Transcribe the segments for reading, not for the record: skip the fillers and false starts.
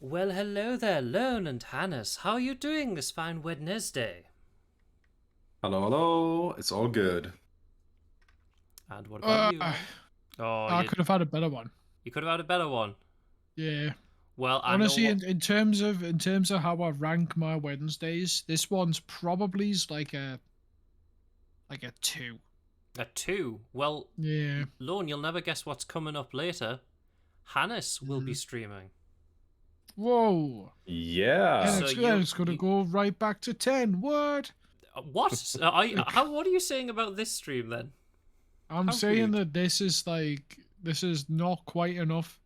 Well, hello there, Lone and Hannes. How are you doing this fine Wednesday? Hello. It's all good. And what about you? Oh, I could have had a better one. You could have had a better one. Yeah. Well, honestly, in terms of how I rank my Wednesdays, this one's probably like a 2. A 2? Well, yeah. Lone, you'll never guess what's coming up later. Hannes will be streaming. Whoa. Yeah. And it's going to go right back to 10. What? What? What are you saying about this stream then? I'm saying that this is not quite enough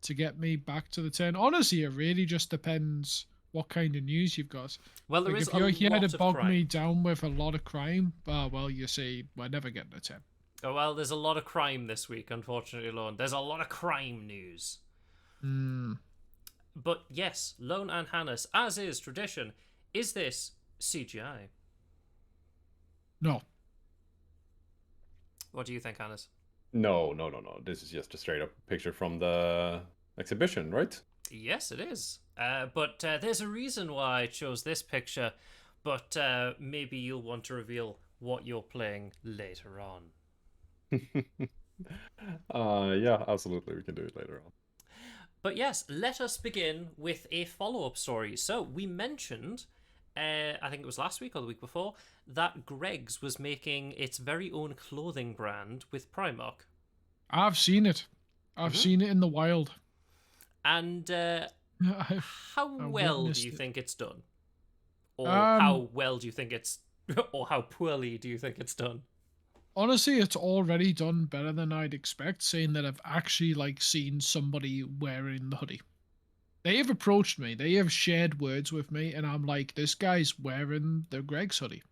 to get me back to the 10. Honestly, it really just depends what kind of news you've got. Well, there is if you're here to bog crime. me down with a lot of crime, well, you see, we're never getting a 10. Oh, well, there's a lot of crime this week, unfortunately, Lone. There's a lot of crime news. But yes, Lone and Hannes, as is tradition, is this CGI? No. What do you think, Hannes? No. This is just a straight up picture from the exhibition, right? Yes, it is. But there's a reason why I chose this picture, but maybe you'll want to reveal what you're playing later on. Yeah, absolutely. We can do it later on. But yes, let us begin with a follow-up story. So we mentioned, I think it was last week or the week before, that Greggs was making its very own clothing brand with Primark. I've seen it. I've seen it in the wild. And how well do you think it's done? Or how well do you think it's... or how poorly do you think it's done? Honestly, it's already done better than I'd expect, saying that I've actually seen somebody wearing the hoodie. They have approached me, they have shared words with me, and I'm like, this guy's wearing the Greggs hoodie.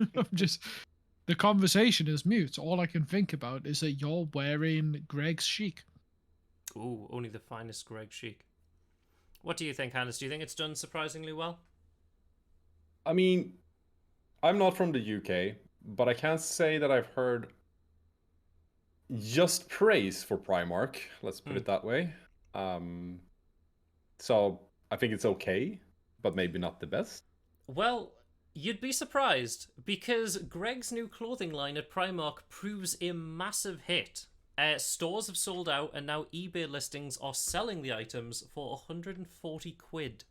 The conversation is mute. All I can think about is that you're wearing Greggs chic. Ooh, only the finest Greggs chic. What do you think, Hannes? Do you think it's done surprisingly well? I mean, I'm not from the UK, but I can't say that I've heard just praise for Primark. Let's put it that way. So I think it's okay, but maybe not the best. Well, you'd be surprised, because Greggs' new clothing line at Primark proves a massive hit. Stores have sold out, and now eBay listings are selling the items for 140 quid.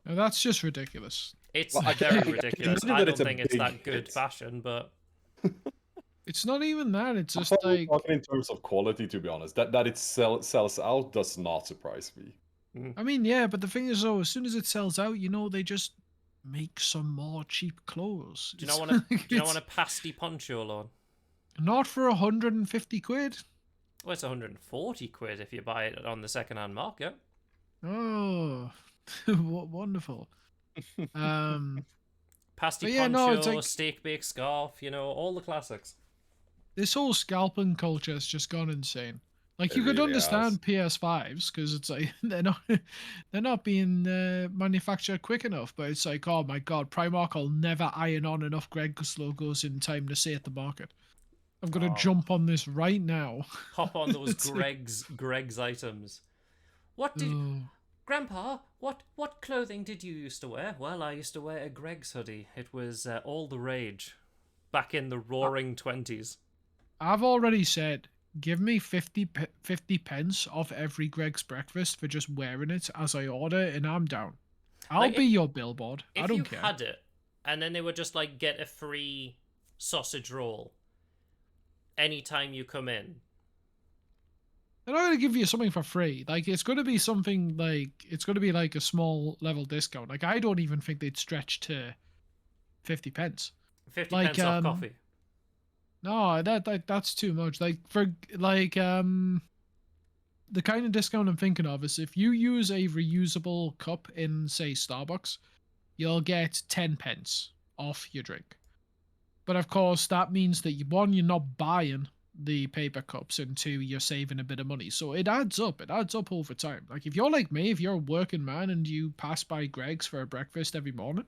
Now that's just ridiculous. It's Well, I can- very I can ridiculous. imagine I that don't it's a think it's big that good hit. fashion, but It's not even that. It's I just thought we were like, talking in terms of quality, to be honest. That it sells out does not surprise me. I mean, yeah, but the thing is, though, as soon as it sells out, they just make some more cheap clothes. do you not It's want to? like, Do you not it's want a pasty poncho, Lon? not for 150 quid. Well, it's 140 quid if you buy it on the second-hand market. Oh, what wonderful. Pasty But yeah, no, it's poncho, like steak bake scarf, all the classics. this whole scalping culture has just gone insane. Like, It you could really understand PS5s because it's like they're not being manufactured quick enough. But it's like, oh my god, Primark will never iron on enough Greg's logos in time to save the market. I'm gonna Oh. jump on this right now. Hop on those It's like, Greg's items. What did oh. Grandpa? What clothing did you used to wear? Well, I used to wear a Greg's hoodie. It was all the rage back in the roaring 20s. I've already said, give me 50 pence off every Greg's breakfast for just wearing it as I order, and I'm down. I'll Like, be your billboard. I If don't you care. had it, and then they would just like get a free sausage roll anytime you come in. They're not going to give you something for free. Like, it's going to be something like, it's going to be like a small level discount. Like, I don't even think they'd stretch to 50 pence. 50 Like, pence off coffee. No, that's too much. Like, for, like, the kind of discount I'm thinking of is if you use a reusable cup in, say, Starbucks, you'll get 10 pence off your drink. But of course, that means that one, you're not buying the paper cups, and two, you're saving a bit of money. So it adds up. It adds up over time. Like, if you're like me, if you're a working man and you pass by Greg's for a breakfast every morning,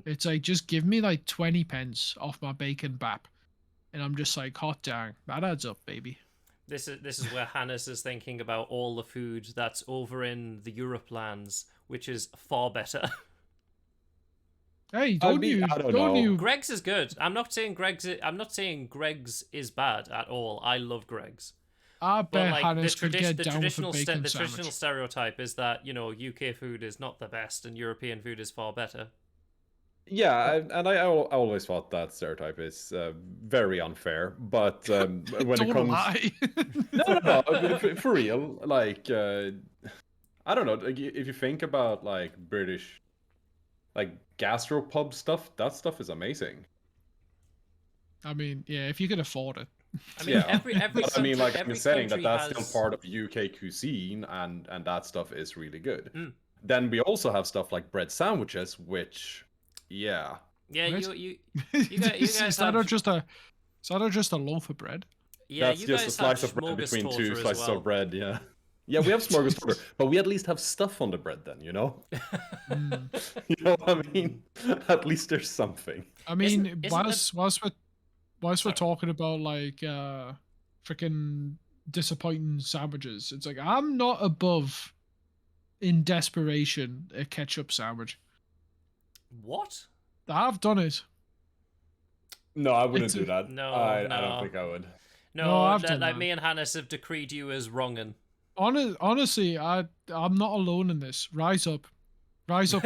it's like, just give me like 20 pence off my bacon bap. And I'm just like, hot dang, that adds up, baby. This is where Hannes is thinking about all the food that's over in the Europe lands, which is far better. Hey, I don't know. Greg's is good. I'm not saying Greg's is bad at all. I love Greg's. I But bet like Hannes could get down with a bacon the sandwich. traditional stereotype is that UK food is not the best and European food is far better. Yeah, I always thought that stereotype is very unfair. But when Don't it comes, lie. no, I mean, for real, like I don't know. Like, if you think about like British, like gastropub stuff, that stuff is amazing. I mean, yeah, if you could afford it. I mean, Yeah. every But I mean, like I'm every saying that country that's has... still part of UK cuisine, and that stuff is really good. Mm. Then we also have stuff like bread sandwiches, which, yeah, Yeah, Right? you guys is that have... just a loaf of bread? Yeah, that's you just a guys slice have of bread between smorgastorder two as slices well. of bread. Yeah, yeah, we have smorgasbord, but we at least have stuff on the bread. Then you know, you know what I mean. At least there's something. I mean, Isn't whilst we're Sorry. talking about like freaking disappointing sandwiches, it's like, I'm not above, in desperation, a ketchup sandwich. What? I've done it. No, I wouldn't It's do a- that. No, I no. don't think I would. No, I've that, done like that. me and Hannes have decreed you as wrongin'. Honestly, I'm not alone in this. Rise up,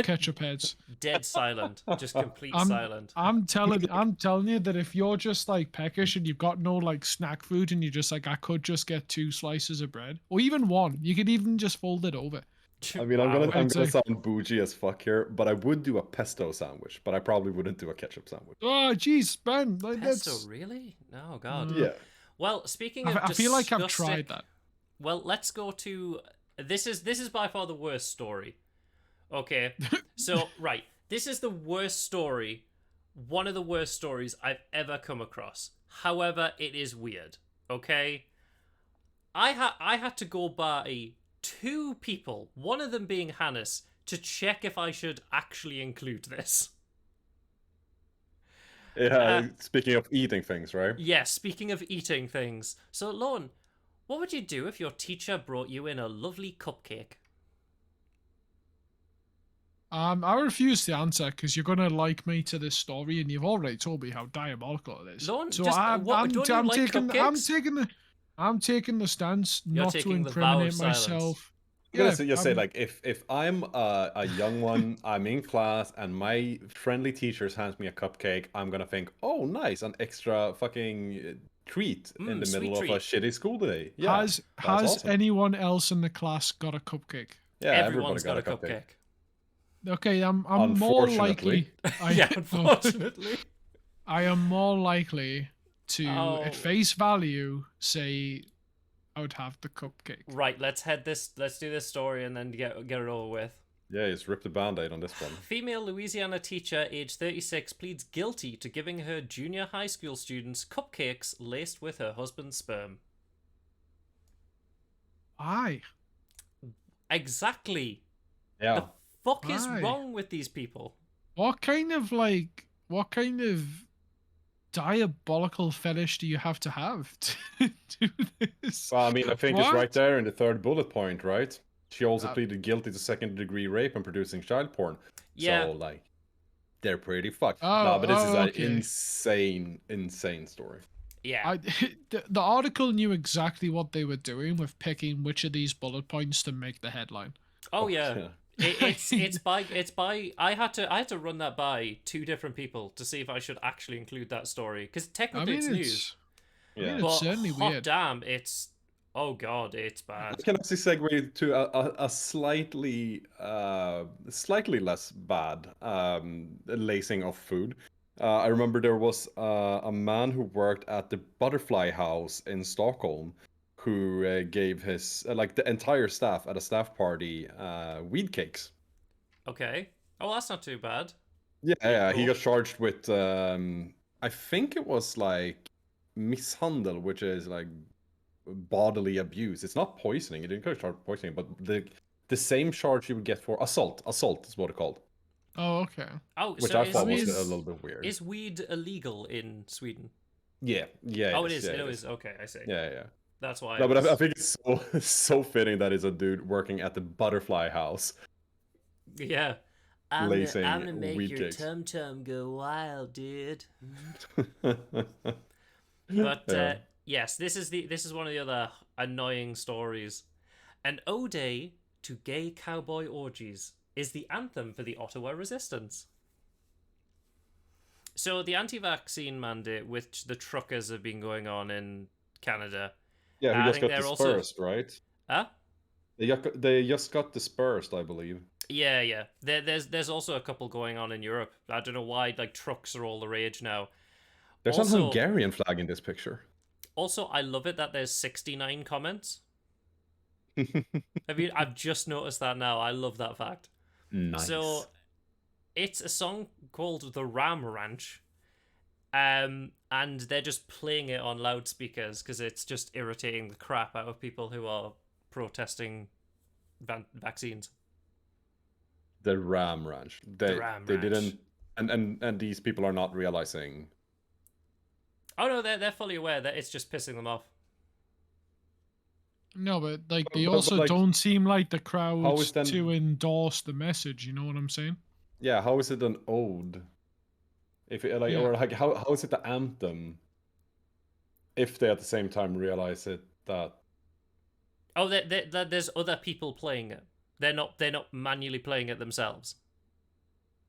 ketchup heads. Dead silent, just complete I'm- silent. I'm telling you that if you're just like peckish and you've got no like snack food and you're just like, I could just get 2 slices of bread or even one, you could even just fold it over. I mean, I'm Wow. gonna I'd say- sound bougie as fuck here, but I would do a pesto sandwich, but I probably wouldn't do a ketchup sandwich. Oh, jeez, man, like Pesto, that's. really? Oh god. Mm. Yeah. Well, speaking of I feel like I've disgusting- tried that. Well, let's go to this is by far the worst story. Okay. So, right. This is the worst story. One of the worst stories I've ever come across. However, it is weird. Okay? I had to go by 2 people, one of them being Hannes, to check if I should actually include this. Yeah, speaking of eating things, right? Yes, speaking of eating things. So, Lorne, what would you do if your teacher brought you in a lovely cupcake? I refuse to answer because you're gonna like me to this story, and you've already told me how diabolical it is. Lorne, So just- I'm what, don't you like taking cupcakes? I'm taking the stance You're not to taking the vow of incriminate silence. myself. I'm gonna Yeah, just say like if I'm a young one, I'm in class, and my friendly teachers hands me a cupcake, I'm gonna think, oh, nice, an extra fucking treat in the Sweet middle of a treat. shitty school day. Yeah, has that's awesome. anyone else in the class got a cupcake? Yeah, everybody Everyone's got a cupcake. Okay, I'm more Unfortunately. likely. Yeah, unfortunately. I am more likely to, Oh. at face value, say I would have the cupcake. Right, let's do this story and then get it over with. Yeah, just rip the band-aid on this one. Female Louisiana teacher, age 36, pleads guilty to giving her junior high school students cupcakes laced with her husband's sperm. Why? Exactly. Yeah. The fuck is Why? wrong with these people? What kind of diabolical fetish do you have to do this? Well, I mean, I think it's What? right there in the third bullet point, right? She also pleaded guilty to second-degree rape and producing child porn. Yeah. So, like, they're pretty fucked. Oh, no, but this is an okay. insane story. Yeah. The article knew exactly what they were doing with picking which of these bullet points to make the headline. Oh yeah. It's by I had to run that by two different people to see if I should actually include that story, because technically it's news. Yeah. It's certainly hot weird. damn, it's oh god, it's bad. I can actually segue to a slightly less bad lacing of food. I remember there was a man who worked at the Butterfly House in Stockholm who gave his like the entire staff at a staff party weed cakes. Okay. Oh, that's not too bad. Yeah, he Cool. got charged with I think it was like mishandle, which is like bodily abuse. It's not poisoning. It didn't go charge poisoning, but the same charge you would get for assault. Assault is what it's called. Oh, okay. Oh, Which so I thought was is, a little bit weird. is weed illegal in Sweden? Yeah. Oh, it is. Yeah, It is. Okay, I see. Yeah. That's why. No, but I think it's so fitting that it's a dude working at the Butterfly House. Yeah. I'm Lacing gonna make weed your cakes. tum-tum go wild, dude. But But yes, this is one of the other annoying stories. An ode to gay cowboy orgies is the anthem for the Ottawa Resistance. So the anti-vaccine mandate, which the truckers have been going on in Canada. yeah, I who just think got they're also- dispersed, right? Huh? They just got dispersed, I believe. Yeah. There's also a couple going on in Europe. I don't know why like trucks are all the rage now. There's Also- an Hungarian flag in this picture. Also, I love it that there's 69 comments. I've just noticed that now. I love that fact. Nice. So, it's a song called "The Ram Ranch," and they're just playing it on loudspeakers because it's just irritating the crap out of people who are protesting vaccines. The Ram Ranch. They Ram they Ranch. didn't, and these people are not realizing. Oh no, they're fully aware that it's just pissing them off. No, but like they But, also like, don't seem like the how crowd is then- to endorse the message. You know what I'm saying? Yeah, how is it an ode? If it, like, Yeah. or like, how is it the anthem? If they at the same time realize it that. Oh, there's other people playing it. They're not manually playing it themselves.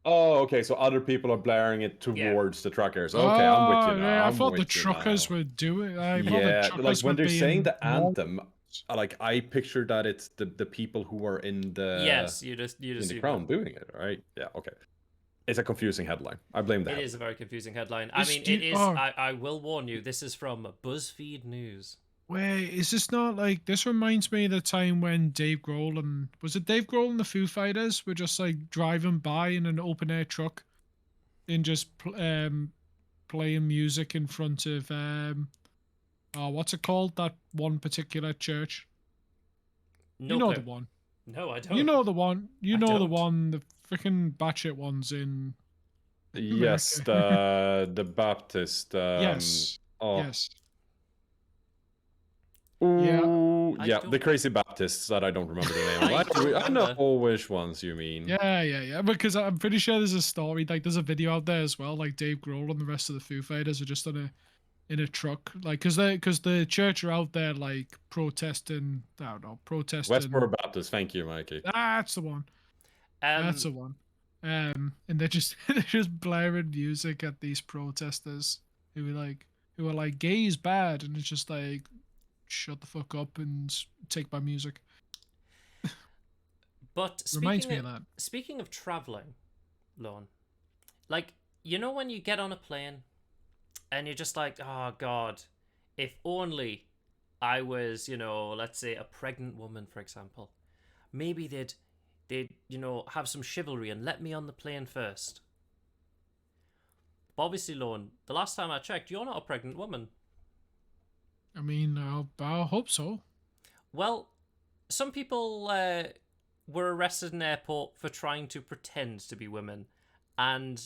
Oh, okay. So other people are blaring it Yeah. towards the truckers. Okay, I'm with you now. Yeah, I I'm thought the with you truckers now. were doing. I thought the Yeah, like truckers when were they're saying being the more- anthem, like I picture that it's the people who are in the Yes, you in just the crown doing it, right? Yeah, okay. It's a confusing headline. I blame the It headline. is a very confusing headline. I This mean, dude- it is. oh. I will warn you. This is from BuzzFeed News. Wait, is this not like this? Reminds me of the time when Dave Grohl and the Foo Fighters were just like driving by in an open air truck, and just playing music in front of what's it called? That one particular church. No you know clue. the one. No, I don't. You know the one. You I know the don't. one. The freaking batshit ones in. Yes, America. the Baptist. Yes. Oh, Yes. Ooh, I yeah, don't- the crazy Baptists that I don't remember the name I of. don't I know remember. which ones you mean. Yeah. Because I'm pretty sure there's a story. Like, there's a video out there as well. Like Dave Grohl and the rest of the Foo Fighters are just on in a truck, like because the church are out there like protesting. I don't know, protesting. Westboro Baptist, thank you, Mikey. That's the one. That's the one. And they're just they're just blaring music at these protesters who are like gay is bad, and it's just like shut the fuck up and take my music. But Reminds me of that. speaking of traveling, Lorne, like, you know when you get on a plane and you're just like, oh god, if only I was, let's say a pregnant woman, for example, maybe they'd have some chivalry and let me on the plane first. But obviously, Lorne, the last time I checked, you're not a pregnant woman. I mean, I hope so. Well, some people were arrested in an airport for trying to pretend to be women, and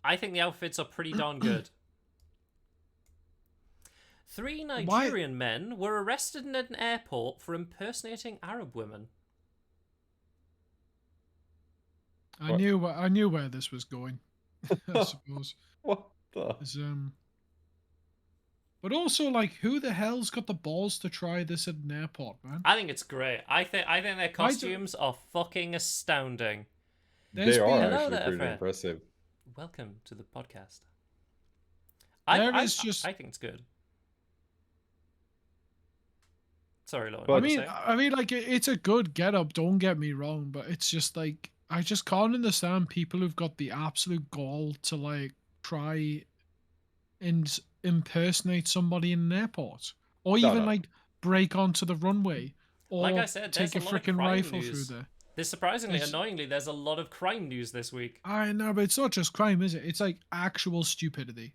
I think the outfits are pretty darn good. 3 Nigerian men were arrested in an airport for impersonating Arab women. I knew where this was going. I suppose. What the? But also, like, who the hell's got the balls to try this at an airport, man? I think it's great. I think their costumes are fucking astounding. They are Hello actually there, pretty Fred. impressive. Welcome to the podcast. I think it's good. Sorry, Lord. I mean, like, it's a good get-up, don't get me wrong, but it's just, like, I just can't understand people who've got the absolute gall to, like, try and impersonate somebody in an airport. Or even, like, break onto the runway. Or like I said, take a freaking rifle through there. There's annoyingly, there's a lot of crime news this week. I know, but it's not just crime, is it? It's, like, actual stupidity.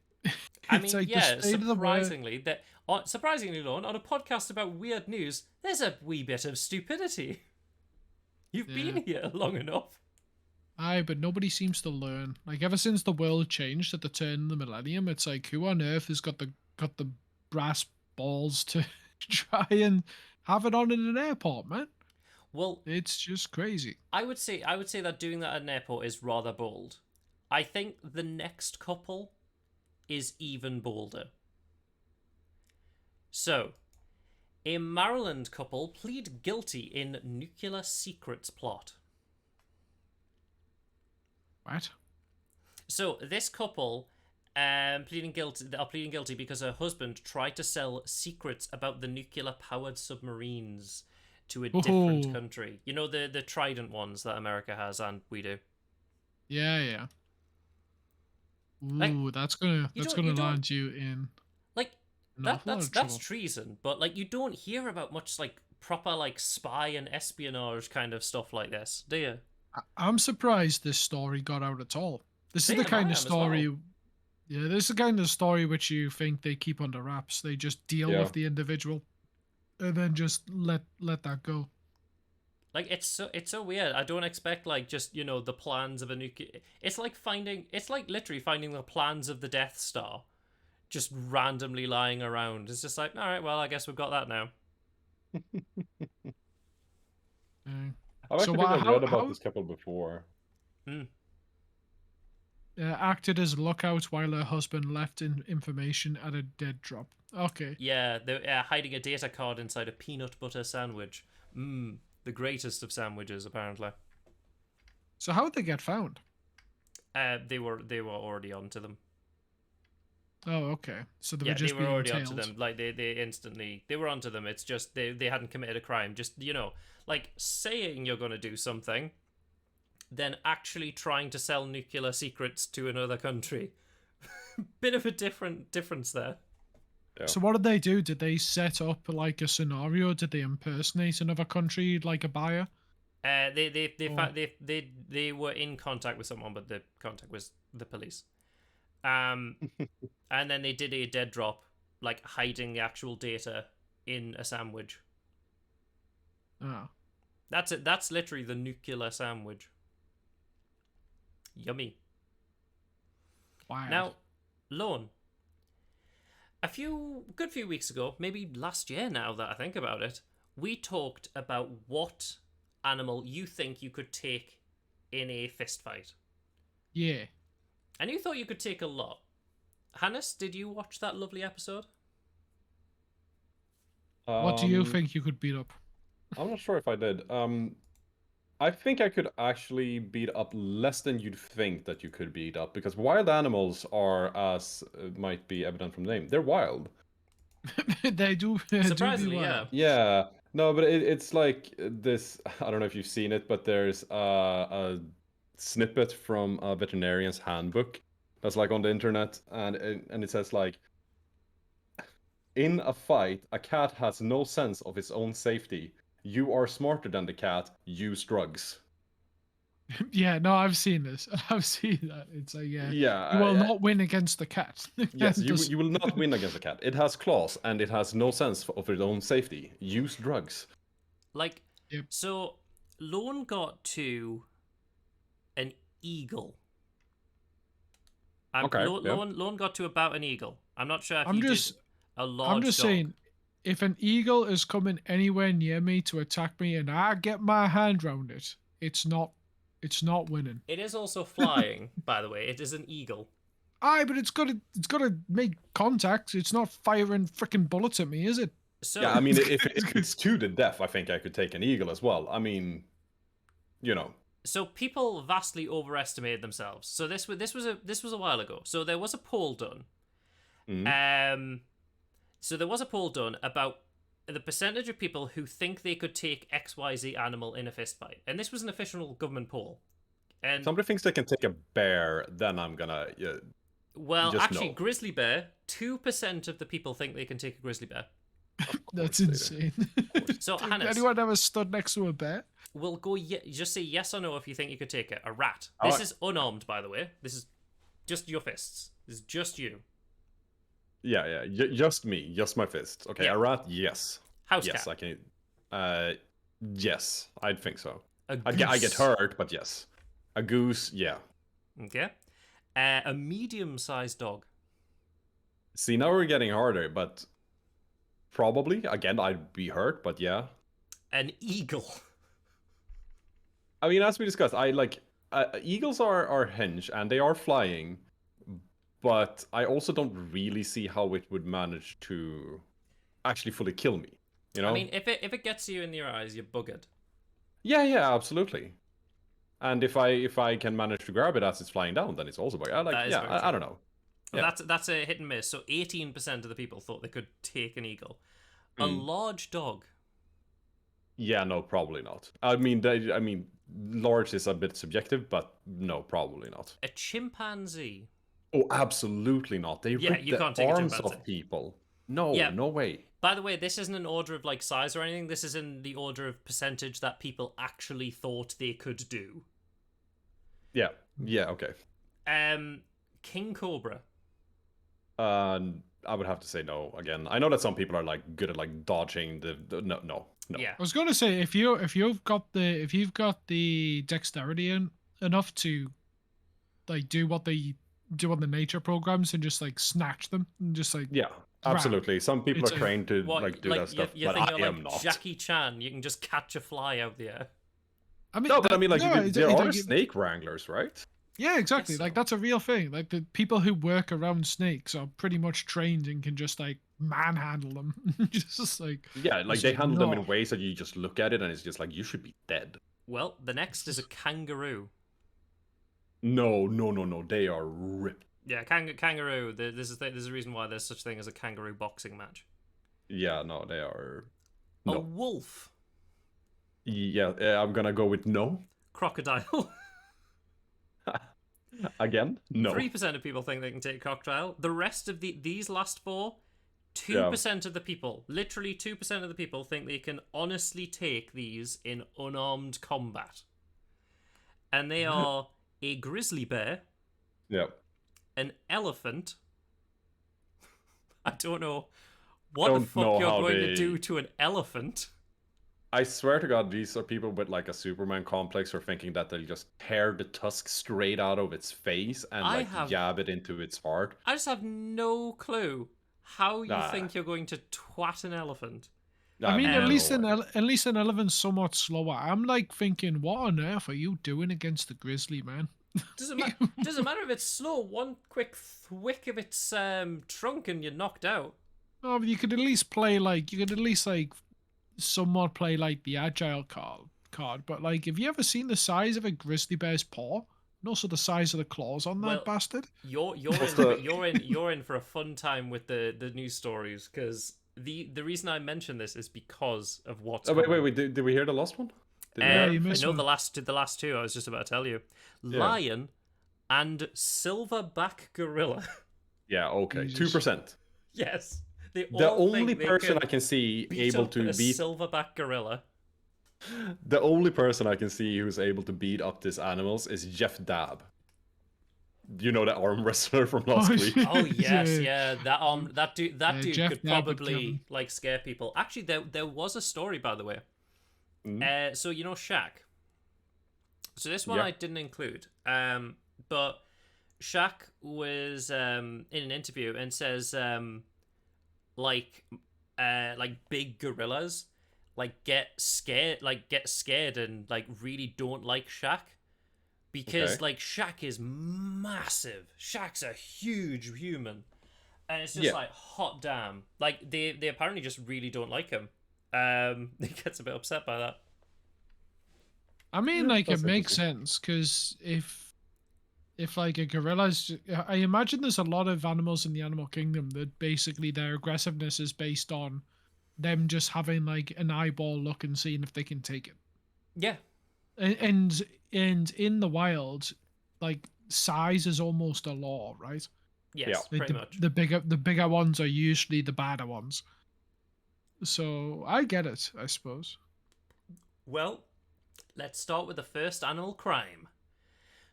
I mean, like, yeah, surprisingly, Lorne, on a podcast about weird news, there's a wee bit of stupidity. You've been here long enough. Aye, but nobody seems to learn. Like, ever since the world changed at the turn of the millennium, it's like, who on earth has got the brass balls to try and have it on in an airport, man? Well, it's just crazy. I would say that doing that at an airport is rather bold. I think the next couple is even bolder. So, a Maryland couple plead guilty in nuclear secrets plot. What? So this couple pleading guilty because her husband tried to sell secrets about the nuclear-powered submarines to a different country. You know, the Trident ones that America has and we do. Yeah. Ooh, that's gonna land you in. Like that's treason, but like you don't hear about much like proper like spy and espionage kind of stuff like this, do you? I'm surprised this story got out at all. This is the kind of story. Well. Yeah, this is the kind of story which you think they keep under wraps. They just deal with the individual, and then just let that go. Like it's so weird. I don't expect like just the plans of a nuclear. It's like literally finding the plans of the Death Star, just randomly lying around. It's just like, all right, well, I guess we've got that now. I've actually read about this couple before. Acted as lookout while her husband left information at a dead drop. Okay. Yeah, they're hiding a data card inside a peanut butter sandwich. The greatest of sandwiches, apparently. So how did they get found? They were already onto them. Oh, okay. So they were just they were already onto them. Like they were onto them. It's just they hadn't committed a crime. Just like saying you're going to do something, then actually trying to sell nuclear secrets to another country. Bit of a difference there. Yeah. So what did they do? Did they set up like a scenario? Did they impersonate another country like a buyer? They were in contact with someone, but the contact was the police. And then they did a dead drop, like hiding the actual data in a sandwich. Oh. That's it. That's literally the nuclear sandwich. Yummy. Wow. Now, Lorne, a good few weeks ago, maybe last year now that I think about it, we talked about what animal you think you could take in a fist fight. Yeah. And you thought you could take a lot. Hannes, did you watch that lovely episode? What do you Um, think you could beat up? I'm not sure if I did. I think I could actually beat up less than you'd think that you could beat up because wild animals are, as might be evident from the name, they're wild. They do be Surprisingly, yeah. wild. Yeah, no, but it's like this. I don't know if you've seen it, but there's a snippet from a veterinarian's handbook that's like on the internet, and it says like, in a fight, a cat has no sense of its own safety. You are smarter than the cat. Use drugs. Yeah, no, I've seen this. I've seen that. It's like, yeah, Yeah, you will not win against the cat. The yes, cat does- you will not win against a cat. It has claws and it has no sense of its own safety. Use drugs. Like, Yep. so Lorne got to an eagle. Okay, yeah. Lorne got to about an eagle. I'm not sure if I'm he just, did a large I'm just dog. saying, if an eagle is coming anywhere near me to attack me and I get my hand round it, it's not winning. It is also flying, by the way. It is an eagle. Aye, but it's gotta make contact. It's not firing freaking bullets at me, is it? So Yeah, I mean, if it's to the death, I think I could take an eagle as well. I mean, you know. so people vastly overestimated themselves. So this was a while ago. So there was a poll done. So there was a poll done about the percentage of people who think they could take XYZ animal in a fist fight. And this was an official government poll. And Somebody thinks they can take a bear, then I'm gonna. well, just actually, no. grizzly bear, 2% of the people think they can take a grizzly bear. That's they do. insane. So, Has Hannes, anyone ever stood next to a bear? we'll go just say yes or no if you think you could take it. A rat. All This right. is unarmed, by the way. This is just your fists. This is just you. Yeah. Just me, just my fists. Okay, Yeah. a rat, yes. House Yes, cat. I can. Yes, I'd think so. A I get goose. hurt, but yes. A goose, yeah. Okay. A medium-sized dog. See, now we're getting harder, but probably again I'd be hurt, but yeah. An eagle. I mean, as we discussed, I like eagles are hinged and they are flying, but I also don't really see how it would manage to actually fully kill me. You know? I mean, if it gets you in your eyes, you're buggered. Yeah, absolutely. And if I can manage to grab it as it's flying down, then it's also bug. That is very I true. don't know. Well, Yeah. that's a hit and miss. So 18% of the people thought they could take an eagle. A large dog. Yeah, no, probably not. I mean, large is a bit subjective, but no, probably not. A chimpanzee. Oh, absolutely not. They Yeah, rip you the can't take a arms chimpanzee. of people. No, Yeah. no way. By the way, this isn't an order of like size or anything. This is in the order of percentage that people actually thought they could do. Yeah, okay. King Cobra. I would have to say no again. I know that some people are like good at like dodging the no. Yeah. I was gonna say if you've got the dexterity enough to like do what they do on the nature programs and just like snatch them and just like Yeah, absolutely. Some people It's are a- trained to What, like do that stuff, you but think I you're am like not. Jackie Chan? You can just catch a fly out the air. I mean, No, but I mean, like no, there it's are like- snake wranglers, right? Yeah, exactly. Guess Like so. that's a real thing. Like the people who work around snakes are pretty much trained and can just like manhandle them. just like Yeah, like It's they like, handle them no. in ways that you just look at it and it's just like you should be dead. Well, the next is a kangaroo. No. They are ripped. Yeah, kangaroo. There's a reason why there's such thing as a kangaroo boxing match. Yeah, no, they are. A No. wolf. Yeah, I'm gonna go with no. Crocodile. Again, no. 3% of people think they can take crocodile. The rest of these last four, 2% of the people, literally 2% of the people think they can honestly take these in unarmed combat. And they are a grizzly bear, Yeah. an elephant. I don't know what the Don't fuck know you're how going to they- do to an elephant. I swear to God, these are people with like a Superman complex or thinking that they'll just tear the tusk straight out of its face and I like have- jab it into its heart. I just have no clue how you Nah. think you're going to twat an elephant. I mean, no way. at least an elephant's somewhat slower. I'm like thinking, what on earth are you doing against the grizzly, man? Doesn't matter if it's slow. One quick thwick of its trunk and you're knocked out. No, but you could at least play like somewhat play like the agile card. But like, have you ever seen the size of a grizzly bear's paw? And also the size of the claws on that Well, bastard. You're in for a fun time with the news stories, because the reason I mention this is because of what's Oh, wait, coming. wait. Did we hear the last one? Did we Yeah, hear you it? I missed know one. the last two. I was just about to tell you. Yeah. Lion and silverback gorilla. Yeah, okay. Jesus. 2%. Yes, they The all think only they person can I can see beat able up to a beat silverback gorilla. the only person I can see who's able to beat up these animals is Jeff Dabb. You know, the arm wrestler from last Oh, week. Oh yes, Yeah. yeah. That dude Jeff could Dabb would kill probably him. like scare people. Actually, there was a story, by the way. So you know Shaq. So this one Yeah. I didn't include. But Shaq was in an interview and says like big gorillas get scared and like really don't like Shaq. Because Okay. like Shaq is massive. Shaq's a huge human. And it's just Yeah. like hot damn. Like they apparently just really don't like him. He gets a bit upset by that. I mean, Yeah, like, it that's makes interesting. sense because if like a gorilla's, I imagine there's a lot of animals in the animal kingdom that basically their aggressiveness is based on them just having like an eyeball look and seeing if they can take it. Yeah. And in the wild, like size is almost a law, right? Yes, Yeah. Like pretty much. the bigger ones are usually the badder ones. So I get it, I suppose. Well, let's start with the first animal crime.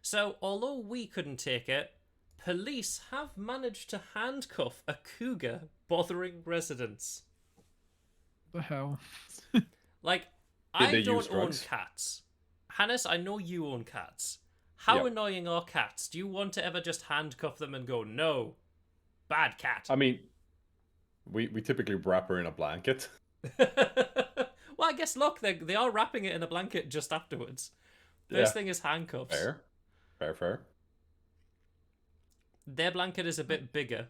So, although we couldn't take it, police have managed to handcuff a cougar bothering residents. The hell. Like, Did they I don't use own drugs? cats. Hannes, I know you own cats. How Yeah. annoying are cats? Do you want to ever just handcuff them and go, no, bad cat? I mean, we typically wrap her in a blanket. Well, I guess, look, they are wrapping it in a blanket just afterwards. First Yeah. thing is handcuffs. Fair. Their blanket is a bit bigger.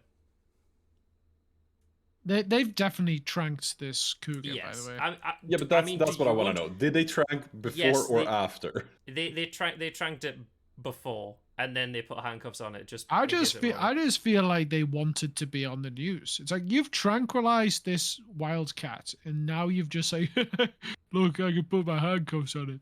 They've definitely tranked this cougar, Yes. by the way. Yeah, but I that's mean, that's do what I you want to know. Did they trank before Yes, or they- after? They tranked it before, and then they put handcuffs on it. I in case just it feel wanted. I just feel like they wanted to be on the news. It's like you've tranquilized this wild cat, and now you've just like, look, I can put my handcuffs on it.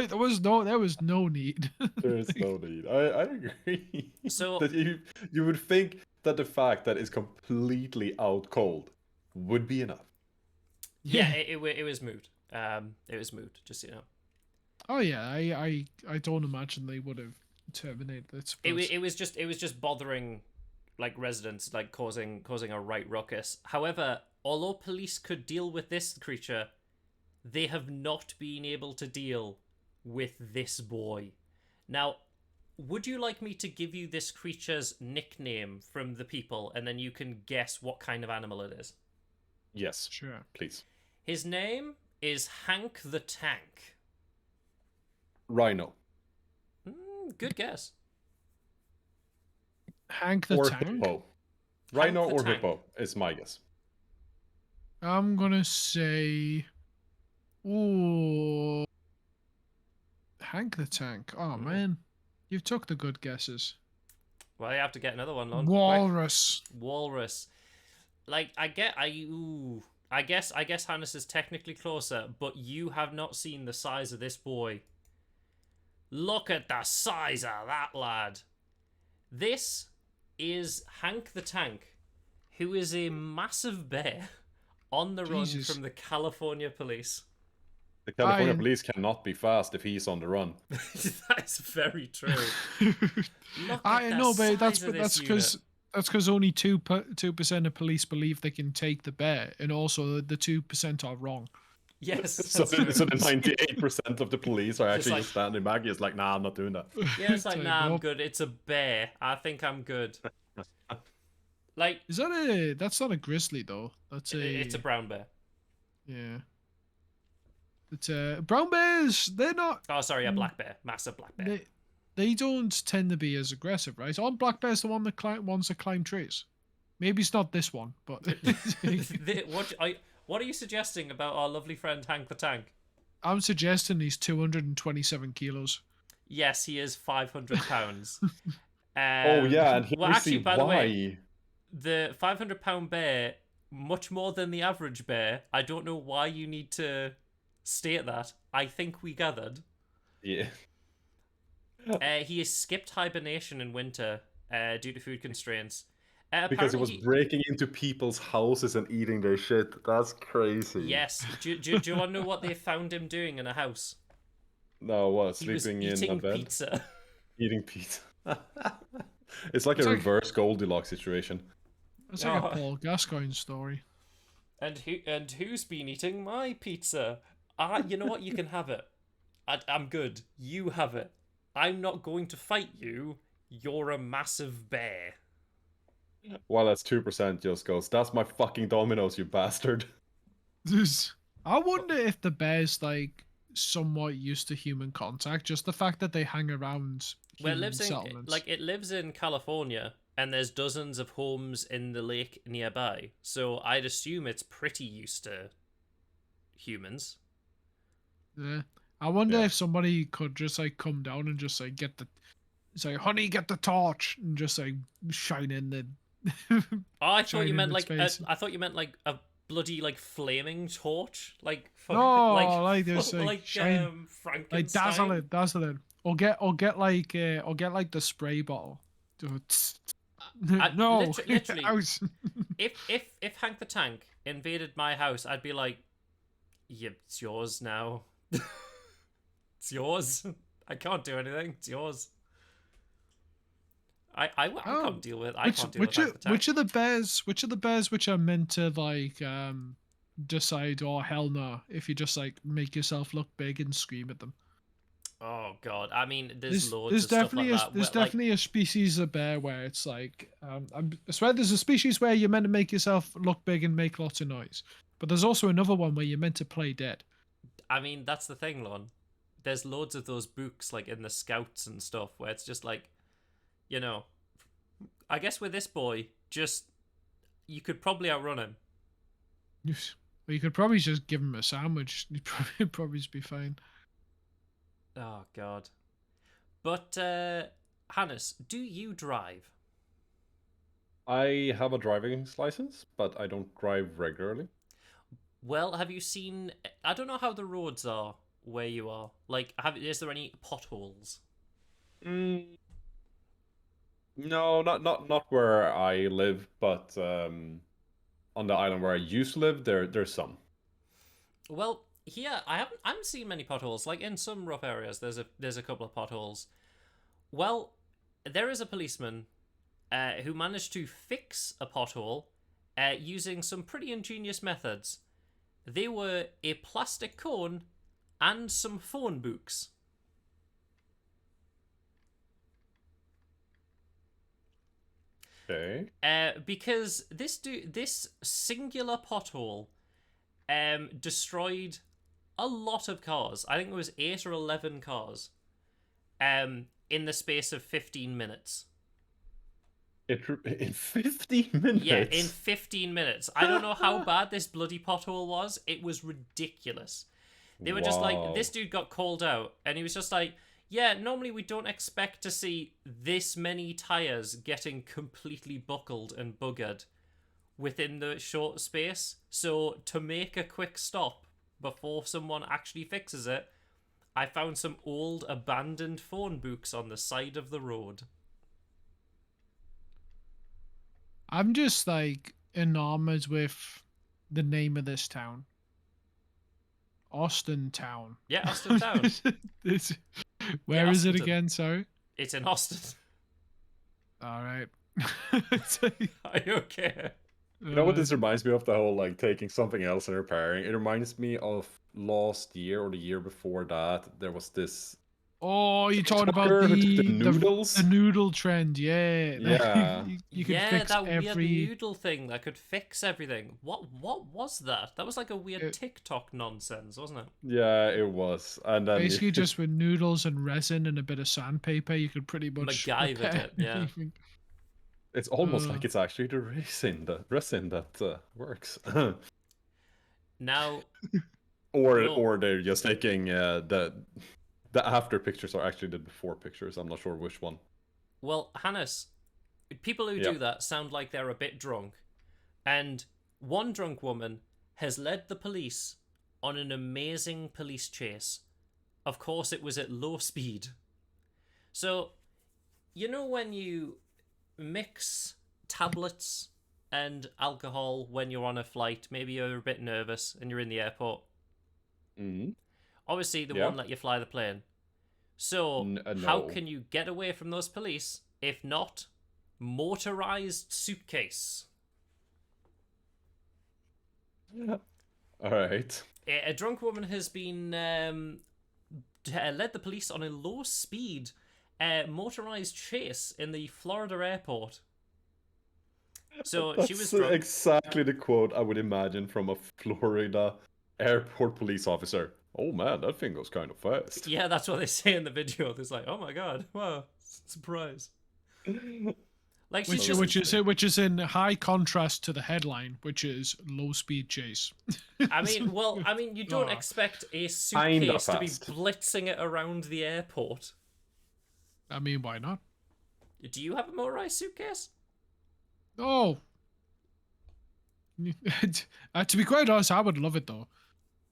there was no need. There's no need. I agree. So- that you would think that the fact that it's completely out cold would be enough. Yeah, it was moved. It was moved. Just so you know. Oh yeah, I don't imagine they would have terminated it. It was just bothering like residents, like causing a right ruckus. However, although police could deal with this creature, they have not been able to deal with this boy. Now, would you like me to give you this creature's nickname from the people, and then you can guess what kind of animal it is? Yes, Sure. please. His name is Hank the Tank. Rhino Good guess. Hank the or Tank. hippo. Rhino the or Tank. hippo is my guess. I'm gonna say, ooh, Hank the Tank. Oh man, you've took the good guesses. Well, you have to get another one, Lon. Walrus. Quick. Walrus. Like, I guess Hannes is technically closer, but you have not seen the size of this boy. Look at the size of that lad. This is Hank the Tank, who is a massive bear on the run Jesus. from the California police. The California I- police cannot be fast if he's on the run. That is very true. Look I at the know, but size of this because only 2% of police believe they can take the bear, and also the 2% are wrong. Yes. So, that's true. so the 98% of the police are actually like- just standing back. It's like, nah, I'm not doing that. Yeah, it's like, Like, nah, I'm nope. good. It's a bear. I think I'm good. Like, Is that's not a grizzly though? That's it's a brown bear. Yeah. But brown bears, they're not. Oh, sorry, a black bear, massive black bear. They don't tend to be as aggressive, right? Aren't black bears the ones that climb trees? Maybe it's not this one, but What are you suggesting about our lovely friend Hank the Tank? I'm suggesting he's 227 kilos. Yes, he is 500 pounds. Oh yeah, and here well, we actually, see by why. the way, the 500-pound bear, much more than the average bear. I don't know why you need to state that. I think we gathered. Yeah. He has skipped hibernation in winter due to food constraints. Because it was breaking into people's houses and eating their shit. That's crazy. Yes. Do you want to know what they found him doing in a house? No, what? He was Sleeping in a eating bed? pizza. Eating pizza. It's like a reverse Goldilocks situation. It's like a Paul Gascoigne story. And who's been eating my pizza? You know what? You can have it. I'm good. You have it. I'm not going to fight you. You're a massive bear. Well, that's 2% just goes, that's my fucking Domino's, you bastard. I wonder if the bear's like somewhat used to human contact, just the fact that they hang around human settlements. It lives in California, and there's dozens of homes in the lake nearby. So I'd assume it's pretty used to humans. Yeah. I wonder if somebody could just like come down and just like honey, get the torch, and just like shine in the. I thought you meant like a bloody like flaming torch, like this like shine, Frankenstein, like dazzle it, or get like the spray bottle. No, literally. if Hank the Tank invaded my house, I'd be like, yeah, it's yours now. It's yours. I can't do anything. It's yours. I can't deal with. I can't deal with Hank the Tank. Which are the bears which are meant to like decide, oh hell no, if you just like make yourself look big and scream at them? Oh god, I mean, there's loads of stuff like that. There's definitely a species of bear where it's like, I swear there's a species where you're meant to make yourself look big and make lots of noise, but there's also another one where you're meant to play dead. I mean, that's the thing, Lon. There's loads of those books like in the Scouts and stuff where it's just like, you know, I guess with this boy, just you could probably outrun him. Well, you could probably just give him a sandwich. He'd probably be fine. Oh god. But Hannes, do you drive? I have a driving license, but I don't drive regularly. Well, have you seen? I don't know how the roads are where you are. Like, is there any potholes? No, not where I live, but on the island where I used to live, there's some. Well, here I haven't seen many potholes. Like in some rough areas, there's a couple of potholes. Well, there is a policeman who managed to fix a pothole using some pretty ingenious methods. They were a plastic cone and some phone books. Okay. Because this singular pothole destroyed a lot of cars. I think it was 8 or 11 cars in the space of 15 minutes. In 15 minutes? Yeah, in 15 minutes. I don't know how bad this bloody pothole was. It was ridiculous. They were just like, this dude got called out, and he was just like, yeah, normally we don't expect to see this many tyres getting completely buckled and buggered within the short space. So to make a quick stop before someone actually fixes it, I found some old abandoned phone books on the side of the road. I'm just like enamored with the name of this town. Austin Town. Yeah, Austin Town. Where is it again? Sorry. It's in Austin. All right. Are you okay? You know what this reminds me of? The whole like taking something else and repairing. It reminds me of last year or the year before that. There was this Oh, you're talking about TikToker who took the the noodles? noodle trend, yeah. Yeah. You could Yeah, fix that weird every. noodle thing that could fix everything. What was that? That was like a weird It- TikTok nonsense, wasn't it? Yeah, it was. And then Basically, just with noodles and resin and a bit of sandpaper, you could pretty much MacGyvered repair it, yeah. anything. it's almost Uh, like it's actually the resin that works. Now, or no, they're just taking the after pictures are actually the before pictures. I'm not sure which one. well, Hannes, people who Yeah. do that sound like they're a bit drunk. And one drunk woman has led the police on an amazing police chase. Of course, it was at low speed. So, you know when you mix tablets and alcohol when you're on a flight, maybe you're a bit nervous and you're in the airport. Mm-hmm. Obviously, they Yeah. won't let you fly the plane. So, how No. can you get away from those police if not motorized suitcase? All right. A drunk woman has been led the police on a low-speed motorized chase in the Florida airport. So That's she was drunk. exactly the quote I would imagine from a Florida airport police officer. Oh man, that thing goes kind of fast. Yeah, that's what they say in the video. It's like, oh my god, wow, surprise. Like she's just, which is in high contrast to the headline, which is low speed chase. I mean, you don't Oh. expect a Kinda suitcase to be fast. blitzing it around the airport. I mean, why not? Do you have a motorized suitcase? Oh, to be quite honest, I would love it though.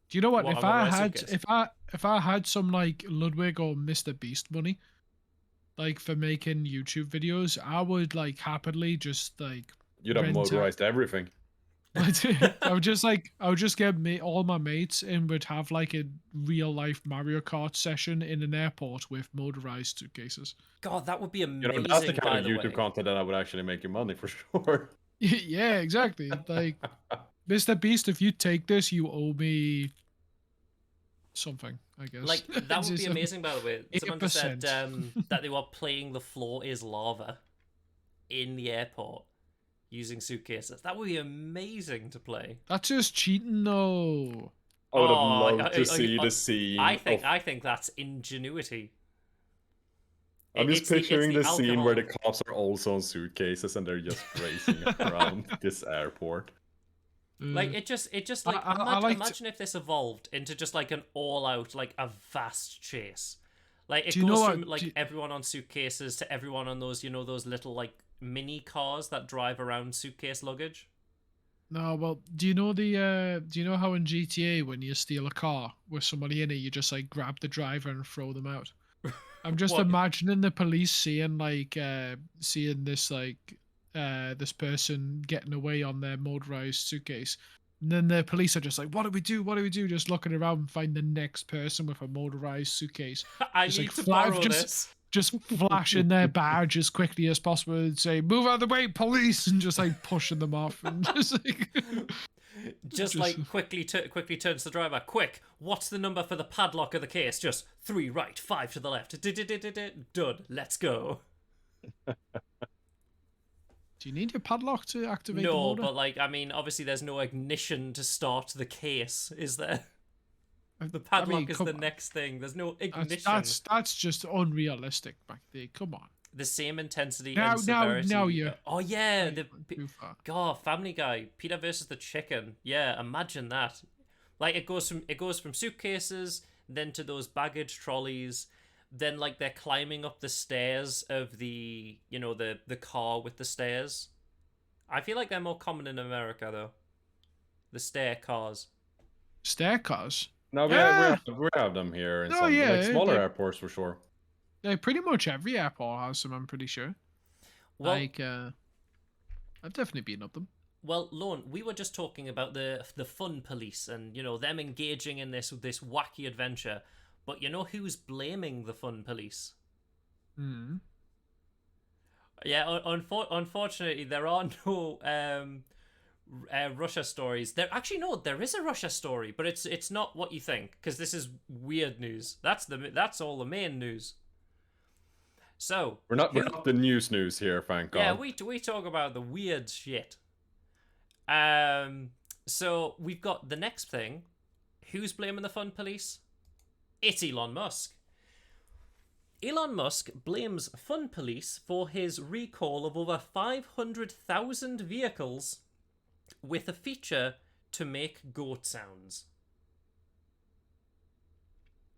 Do you know what? What, If a I motorized had suitcase? if I had some like Ludwig or Mr. Beast money, like for making YouTube videos, I would like happily just like You'd have rent out- motorized everything. I would just get all my mates and would have like a real life Mario Kart session in an airport with motorized suitcases. God, that would be You amazing. know, that's the by kind of the YouTube way. content that I would actually make you money for sure. Yeah, exactly. Like Mr. Beast, if you take this, you owe me something, I guess. Like that would be Just, amazing. By the way, someone just said 8%. that they were playing "The Floor Is Lava" in the airport using suitcases. That would be amazing to play. That's just cheating, though. I would have Oh, loved to see the scene. I think that's ingenuity. I'm just It's the picturing the scene where the alcohol. cops are also on suitcases and they're just racing around this airport. Like it just like imagine if this evolved into just like an all-out, like a vast chase. Like it Do you know goes what- from like everyone on suitcases to everyone on those, those little like mini cars that drive around suitcase luggage. No, well, do you know how in GTA when you steal a car with somebody in it, you just like grab the driver and throw them out? I'm just What? imagining the police seeing this this person getting away on their motorized suitcase. And then the police are just like, what do we do? What do we do? Just looking around and find the next person with a motorized suitcase. I Just, need like, to fly- borrow just- this. Just flashing their badge as quickly as possible and say, move out of the way, police, and just like pushing them off and just like Just like quickly turns to the driver. Quick, what's the number for the padlock of the case? Just 3 right, 5 to the left. Done. Let's go. Do you need your padlock to activate the No, motor? but like I mean, obviously there's no ignition to start the case, is there? The padlock is come the on. next thing. There's no ignition. That's just unrealistic back there. Come on. The same intensity Now- and severity. now you're- Oh yeah, Too far. God, Family Guy, Peter versus the chicken. Yeah, imagine that. Like it goes from suitcases, then to those baggage trolleys, then like they're climbing up the stairs of the the car with the stairs. I feel like they're more common in America though. The stair cars. Stair cars? No, Yeah. we have them here in Oh, some yeah, like smaller they- airports for sure. Yeah, pretty much every airport has them, I'm pretty sure. Well, I've definitely been up them. Well, Lorne, we were just talking about the fun police and them engaging in this wacky adventure, but you know who's blaming the fun police? Hmm. Yeah, unfortunately, there are no Russia stories. There actually no, there is a Russia story, but it's not what you think because this is weird news. That's all the main news. So We're not the news here, thank yeah, God. we talk about the weird shit. So we've got the next thing. Who's blaming the fun police? It's Elon Musk. Elon Musk blames fun police for his recall of over 500,000 vehicles with a feature to make goat sounds.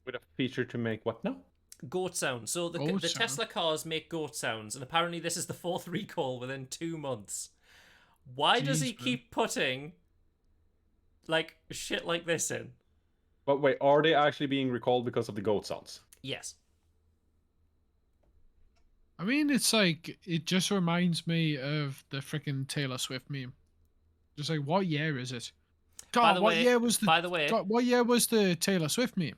With a feature to make what now? Goat sounds. So the Tesla cars make goat sounds, and apparently this is the 4th recall within 2 months. Why does he keep putting like shit like this in? But wait, are they actually being recalled because of the goat sounds? Yes. I mean, it's like, it just reminds me of the freaking Taylor Swift meme. Just like, what year is it? God, what year was the Taylor Swift meme?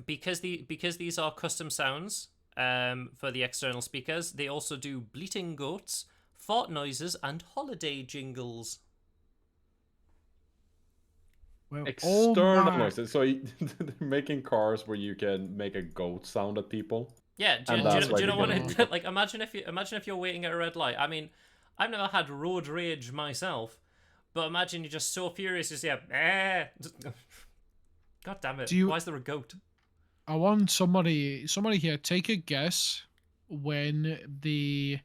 Because these are custom sounds for the external speakers, they also do bleating goats, fart noises, and holiday jingles. Well, external noises. So they're making cars where you can make a goat sound at people. Yeah, do you know what it, like? Imagine if you're waiting at a red light. I mean, I've never had road rage myself, but imagine you're just so furious, you say, God damn it! Why is there a goat? I want somebody here, take a guess when the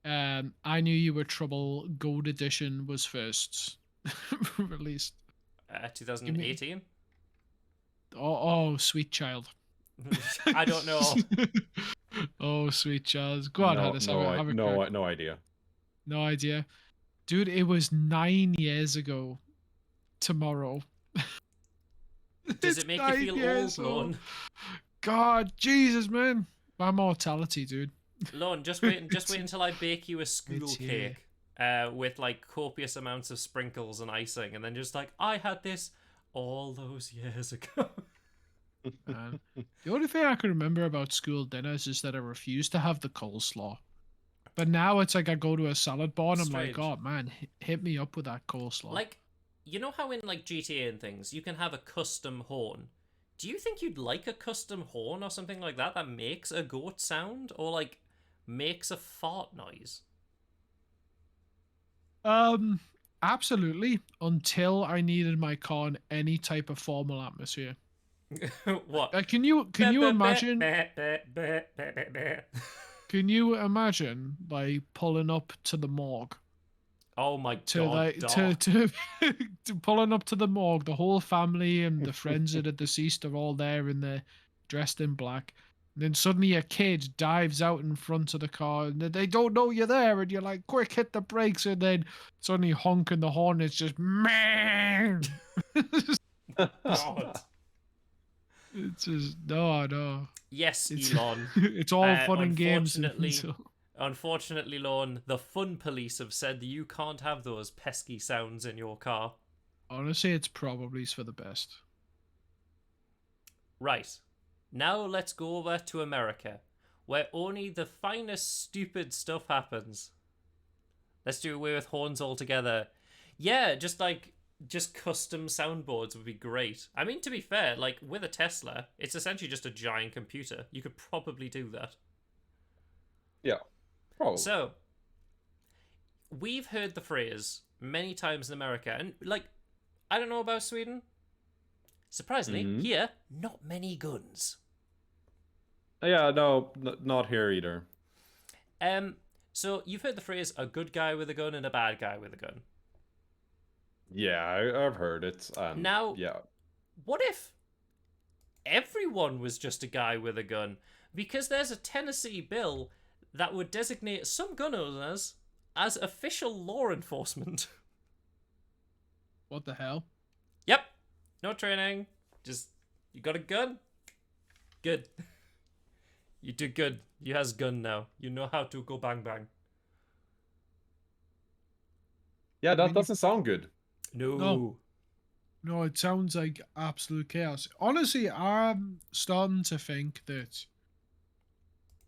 I Knew You Were Trouble Gold Edition was first released. 2018. Oh, sweet child. I don't know. Oh, sweet child. Go on, Hannes. No idea. No idea. Dude, it was 9 years ago tomorrow. Does it make you feel old, Lorne? God, Jesus, man. My mortality, dude. Lorne, just wait until I bake you a school cake with like copious amounts of sprinkles and icing, and then just like, I had this all those years ago. Man. The only thing I can remember about school dinners is that I refused to have the coleslaw. But now it's like I go to a salad bar and I'm like, oh man, hit me up with that coleslaw. Like, you know how in like GTA and things, you can have a custom horn? Do you think you'd like a custom horn or something like that that makes a goat sound or like makes a fart noise? Absolutely. Until I needed my car in any type of formal atmosphere. What? Can you imagine? Can you imagine like pulling up to the morgue? Oh my god! To pulling up to the morgue, the whole family and the friends of the deceased are all there and they're dressed in black. And then suddenly a kid dives out in front of the car and they don't know you're there, and you're like, quick, hit the brakes, and then suddenly honking the horn. It's just man. God. It's just no. Yes, Elon. It's all fun and games. Unfortunately, Lorne, the fun police have said that you can't have those pesky sounds in your car. Honestly, it's probably for the best. Right. Now let's go over to America, where only the finest stupid stuff happens. Let's do away with horns altogether. Yeah, just custom soundboards would be great. I mean, to be fair, like with a Tesla, it's essentially just a giant computer. You could probably do that. Yeah. Probably. So, we've heard the phrase many times in America, and like, I don't know about Sweden. Surprisingly, here, not many guns. Yeah, no, not here either. So you've heard the phrase a good guy with a gun and a bad guy with a gun. Yeah, I've heard it. Now, yeah. What if everyone was just a guy with a gun? Because there's a Tennessee bill that would designate some gun owners as official law enforcement. What the hell? Yep. No training. Just, you got a gun? Good. You do good. You has gun now. You know how to go bang bang. Yeah, that doesn't sound good. No, it sounds like absolute chaos. Honestly, I'm starting to think that,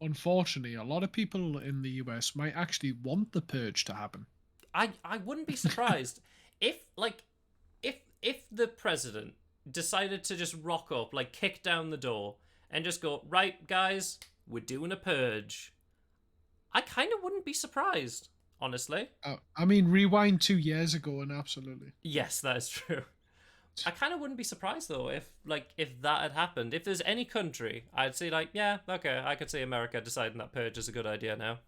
unfortunately, a lot of people in the US might actually want the purge to happen. I wouldn't be surprised if if the president decided to just rock up, like kick down the door and just go, right, guys, we're doing a purge. I kind of wouldn't be surprised, honestly. I mean, rewind 2 years ago, and absolutely. Yes, that is true. I kind of wouldn't be surprised though if that had happened. If there's any country, I'd say like, yeah, okay, I could see America deciding that purge is a good idea now.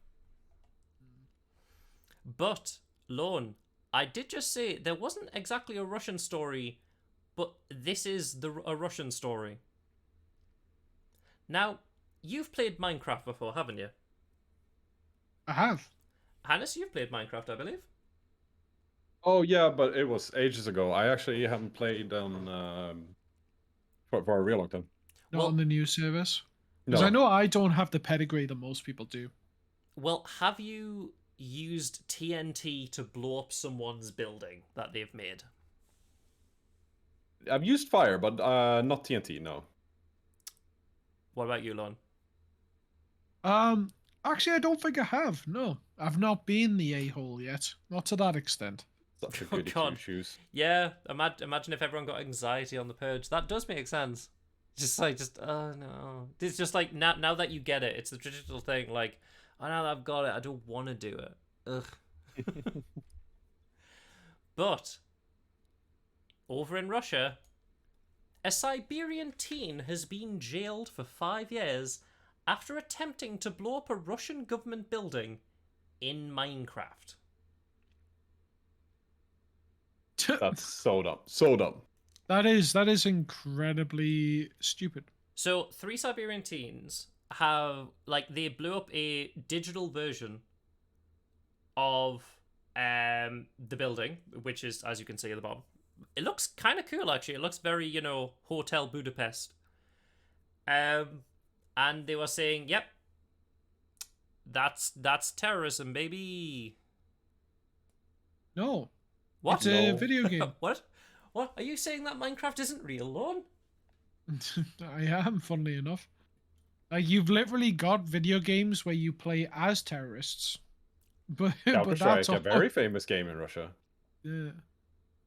But Lorne, I did just say there wasn't exactly a Russian story, but this is a Russian story. Now, you've played Minecraft before, haven't you? I have. Hannes, you've played Minecraft, I believe. Oh yeah, but it was ages ago. I actually haven't played on for a real long time. Not Well- on the new service. Because No. I know I don't have the pedigree that most people do. Well, have you used TNT to blow up someone's building that they've made? I've used fire, but not TNT. No. What about you, Lon? Actually, I don't think I have. No, I've not been the a-hole yet. Not to that extent. Such a Oh, goody God. two-shoes. Yeah, imagine if everyone got anxiety on the purge. That does make sense. Oh no. It's just like now that you get it, it's the traditional thing. Like, oh, now that I've got it, I don't want to do it. Ugh. But over in Russia, a Siberian teen has been jailed for 5 years after attempting to blow up a Russian government building in Minecraft. That's so dumb. So dumb. That is incredibly stupid. So 3 Siberian teens they blew up a digital version of the building, which is, as you can see at the bottom. It looks kind of cool, actually. It looks very, Hotel Budapest. And they were saying, yep, that's terrorism, baby. No, What? it's a No. video game. What? What? Are you saying that Minecraft isn't real, Lorne? I am, funnily enough. Like, you've literally got video games where you play as terrorists. But Counter-Strike, that's a all. very famous game in Russia. Yeah.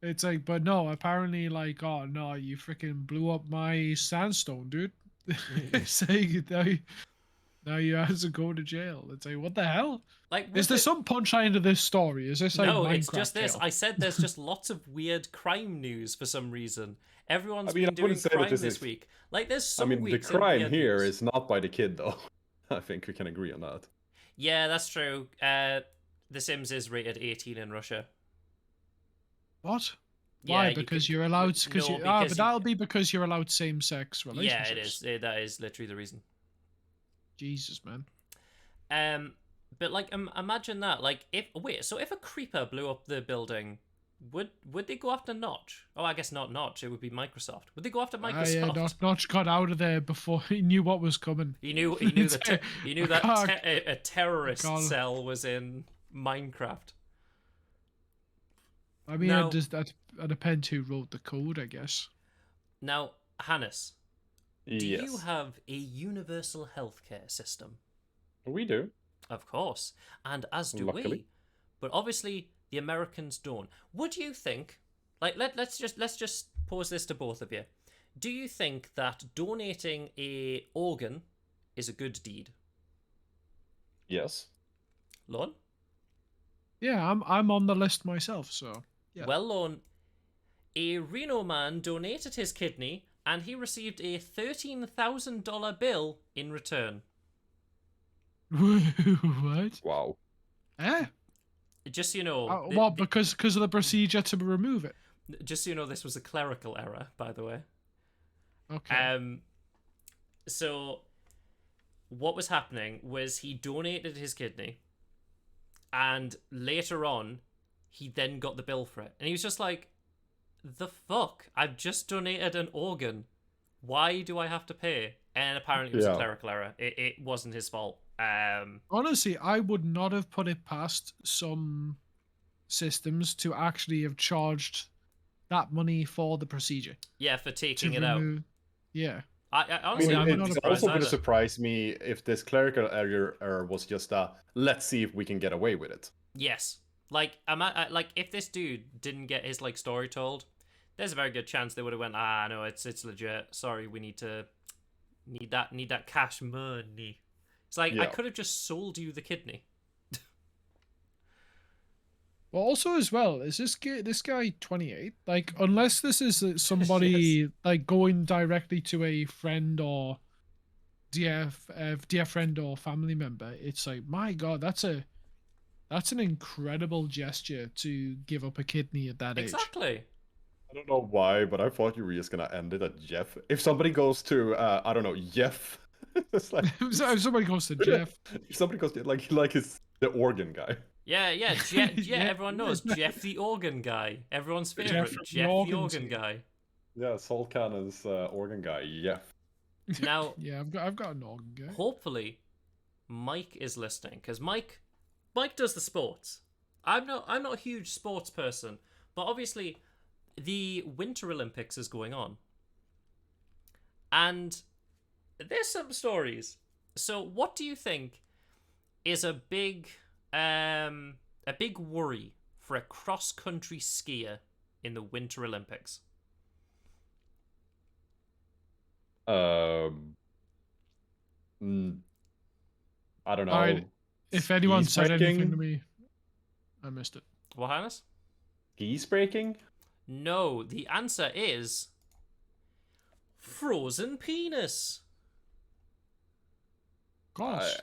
It's like, but no, apparently, like, oh no, you freaking blew up my sandstone, dude. It's like, now you have to go to jail. It's like, what the hell? Like, Is there some punchline to this story? Is this like No, Minecraft it's just this. jail? I said there's just lots of weird crime news for some reason. Everyone's I mean, I been doing wouldn't say that crime this this is- week. Like, there's I some mean, the weeks of crime weird here news. is not by the kid, though. I think we can agree on that. Yeah, that's true. The Sims is rated 18 in Russia. What? Yeah, Why? you Because can- you're allowed. no, Because you. because But you- that'll be because you're allowed same-sex Yeah, relationships. it is. That is literally the reason. Jesus, man. But like, imagine that. Like, if a creeper blew up the building, would they go after Notch? Oh, I guess not Notch. It would be Microsoft. Would they go after Microsoft? Yeah, Notch got out of there before he knew what was coming. He knew that God. a terrorist God. cell was in Minecraft. I mean, Now- that depends who wrote the code, I guess. Now, Hannes, do Yes. you have a universal healthcare system? We do. Of course, and as do we. Luckily. But obviously, the Americans don't. Would you think? Like, let's just pose this to both of you. Do you think that donating a organ is a good deed, Yes. Lorne? Yeah, I'm on the list myself, so yeah. Well, Lorne, a Reno man donated his kidney, and he received a $13,000 bill in return. What? Wow. Eh? Just so you know, What? Because of the procedure to remove it. just so you know, this was a clerical error, by the way. Okay. So what was happening was he donated his kidney, and later on, he then got the bill for it, and he was just like, "The fuck! I've just donated an organ. Why do I have to pay?" And apparently, it was a Yeah. clerical error. It wasn't his fault. Honestly, I would not have put it past some systems to actually have charged that money for the procedure. Yeah, for To taking it out. remove. Yeah. I I honestly, mean, I would wouldn't not be have it surprised also would either. have surprised me if this clerical error was just let's see if we can get away with it. Yes, Like, like if this dude didn't get his like story told, there's a very good chance they would have went, no, it's legit. Sorry, we need that cash money. It's like I Yeah. could have just sold you the kidney. Well, also as well, is this guy 28? Like, unless this is somebody like going directly to a friend or dear friend or family member, it's like, my God, that's an incredible gesture to give up a kidney at that age. Exactly. I don't know why, but I thought you were just gonna end it at Jeff. If somebody goes to, I don't know, Jeff, it's like If somebody goes to Jeff, if somebody goes to like it's the organ guy. Yeah, Yeah. everyone knows Jeff the organ guy. Everyone's favorite, Jeff Jeff the the organ organ guy. guy. Yeah, Salt Cannon's organ guy. Yeah. Now, yeah, I've got an organ guy. hopefully, Mike is listening because Mike does the sports. I'm not a huge sports person, but obviously, the Winter Olympics is going on, and there's some stories. So, what do you think is a big worry for a cross-country skier in the Winter Olympics? Mm, I don't know. Alright, if anyone Skis said anything to breaking? me, I missed it. What, Hannes? Skis breaking? No, the answer is frozen penis. Of course.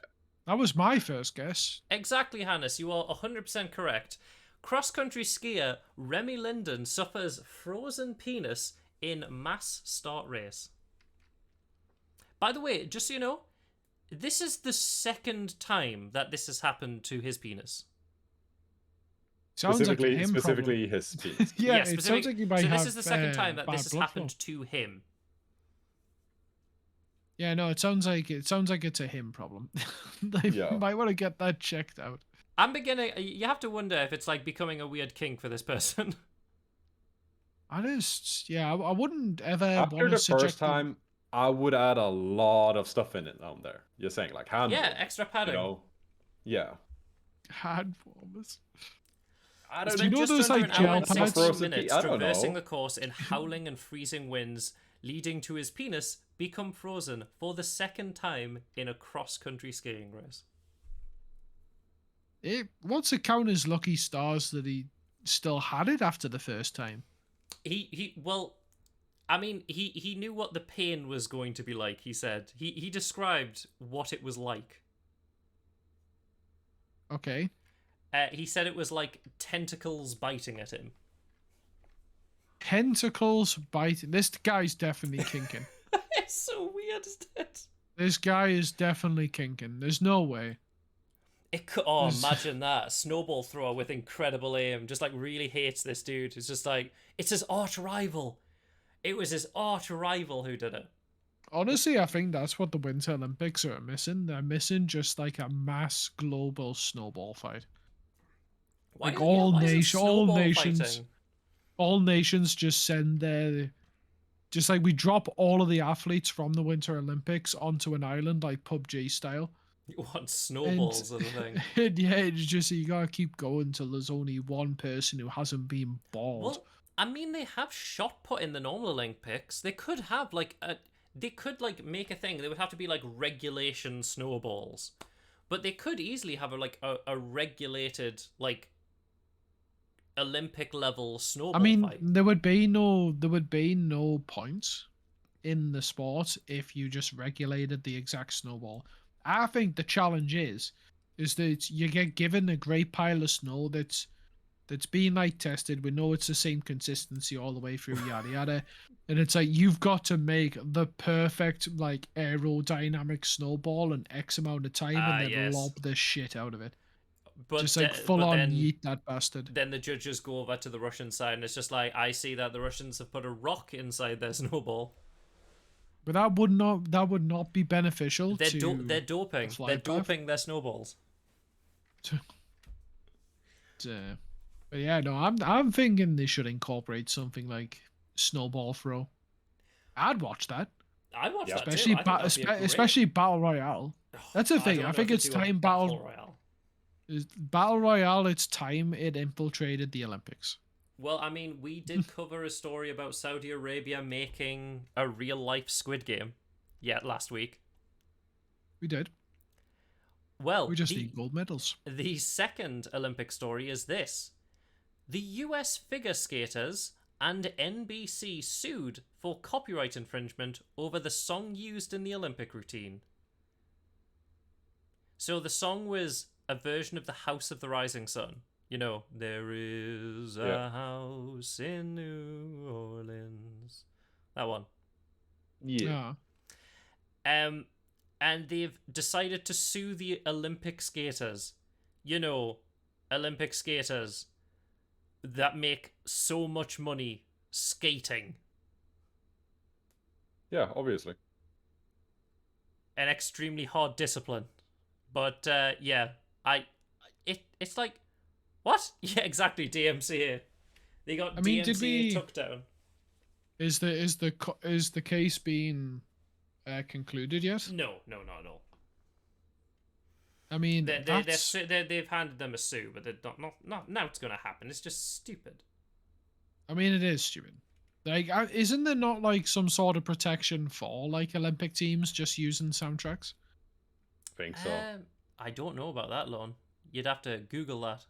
That was my first guess. Exactly, Hannes. You are 100% correct. Cross-country skier Remy Linden suffers frozen penis in mass start race. By the way, just so you know, this is the second time that this has happened to his penis. Sounds like a him specifically problem. his penis. Yeah, it sounds like you might so have this is the second time that bad this has blood happened flow. to him. Yeah, no, it sounds like it's a him problem. They Yeah. might want to get that checked out. I'm beginning. You have to wonder if it's like becoming a weird kink for this person. I wouldn't ever After want the to subject first time, I would add a lot of stuff in it down there. You're saying like hand. Yeah, extra padding. You know? Yeah. hand warmers. I It's don't been know just those, under like, an hour gel and pads? 16 minutes I don't traversing know. the course in howling and freezing winds, leading to his penis become frozen for the second time in a cross-country skiing race. What's it count as lucky stars that he still had it after the first time? Well, I mean, he knew what the pain was going to be like, he said. He described what it was like. Okay. He said it was like tentacles biting at him. Tentacles biting. This guy's definitely kinking. It's so weird, isn't it? This guy is definitely kinking. There's no way. Imagine that. Snowball thrower with incredible aim. Just like really hates this dude. It's just like, it's his arch rival. It was his arch rival who did it. Honestly, I think that's what the Winter Olympics are missing. They're missing just like a mass global snowball fight. Why, Like all why isn't snowball nations, fighting? all nations just send their, just like we drop all of the athletes from the Winter Olympics onto an island like PUBG style. You want snowballs are the thing. And yeah, it's just you gotta keep going until there's only one person who hasn't been bald. Well, I mean, they have shot put in the normal Olympics. They could have they could like make a thing. They would have to be like regulation snowballs, but they could easily have a regulated like Olympic level snowball I mean, fight. there would be no points in the sport if you just regulated the exact snowball. I think the challenge is that you get given a great pile of snow that's been like tested. We know it's the same consistency all the way through, yada yada, and it's like you've got to make the perfect like aerodynamic snowball in X amount of time and then yes. lob the shit out of it. But Just like full on yeet that bastard. Then the judges go over to the Russian side, and it's just like, I see that the Russians have put a rock inside their snowball. But that would not be beneficial. They're to they're doping. the They're flight path. doping their snowballs. But yeah, no, I'm thinking they should incorporate something like snowball throw. I'd watch that. I'd watch that Especially too. I think that'd be a great... especially battle royale. That's the thing. don't I know think if it's they do a time battle battle. royale. Battle Royale, it's time it infiltrated the Olympics. Well, I mean, we did cover a story about Saudi Arabia making a real-life Squid Game. Yeah, last week. We did. Well, We just need gold medals. The second Olympic story is this. The US figure skaters and NBC sued for copyright infringement over the song used in the Olympic routine. So the song was a version of the House of the Rising Sun. You know, there is a house in New Orleans. That one. Yeah. And they've decided to sue the Olympic skaters. You know, Olympic skaters that make so much money skating. Yeah, obviously. An extremely hard discipline. But yeah, it's like, what? Yeah, exactly. DMCA. They got DMCA took down. Is the case being concluded yet? No. I mean, they've handed them a sue, but they're not now. It's gonna happen. It's just stupid. I mean, it is stupid. Like, isn't there not like some sort of protection for like Olympic teams just using soundtracks? I think so. I don't know about that, Lon. You'd have to Google that.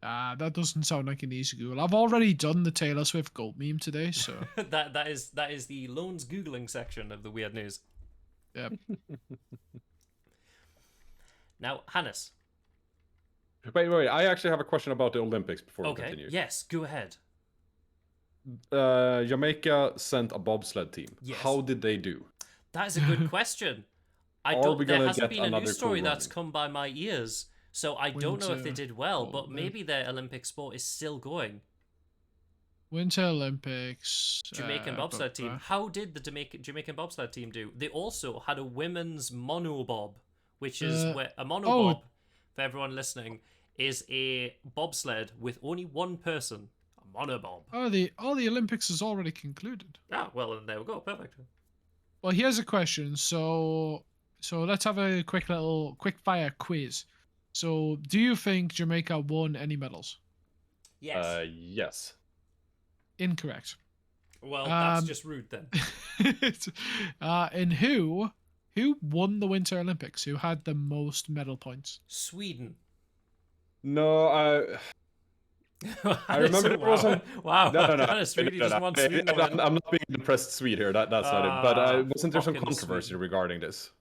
That doesn't sound like an easy Google. I've already done the Taylor Swift goat meme today, so that is the Lone's Googling section of the weird news. Yep. Now, Hannes. Wait. I actually have a question about the Olympics before we continue. Yes, go ahead. Jamaica sent a bobsled team. Yes. How did they do? That is a good question. There hasn't been a news story that's come by my ears, so I don't know if they did well, but maybe their Olympic sport is still going. Winter Olympics. Jamaican bobsled team. How did the Jamaican bobsled team do? They also had a women's monobob, which is where a monobob, for everyone listening, is a bobsled with only one person. A monobob. Oh, the Olympics is already concluded. Ah, well, then there we go. Perfect. Well, here's a question. So let's have a quick fire quiz. So, do you think Jamaica won any medals? Yes. Yes. Incorrect. Well, that's just rude then. And who won the Winter Olympics? Who had the most medal points? Sweden. No, I remember it wasn't. Wow. No. Sweden just won Sweden. I'm not being a depressed Swede here. That's not it. But wasn't there some controversy regarding this?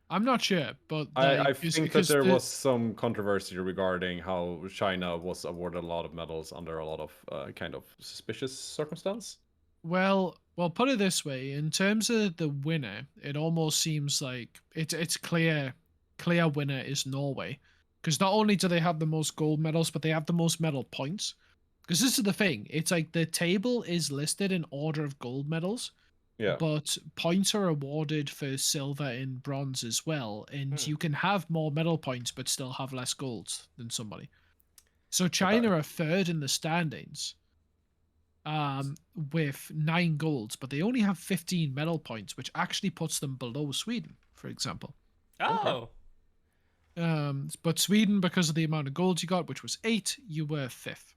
I'm not sure, but I think that there was some controversy regarding how China was awarded a lot of medals under a lot of kind of suspicious circumstance. Well, put it this way: in terms of the winner, it almost seems like it's clear winner is Norway, because not only do they have the most gold medals, but they have the most medal points. Because this is the thing: it's like the table is listed in order of gold medals. Yeah. But points are awarded for silver and bronze as well, and you can have more medal points but still have less golds than somebody. So China are third in the standings, with 9 golds, but they only have 15 medal points, which actually puts them below Sweden, for example. Oh. But Sweden, because of the amount of golds you got, which was 8, you were 5th.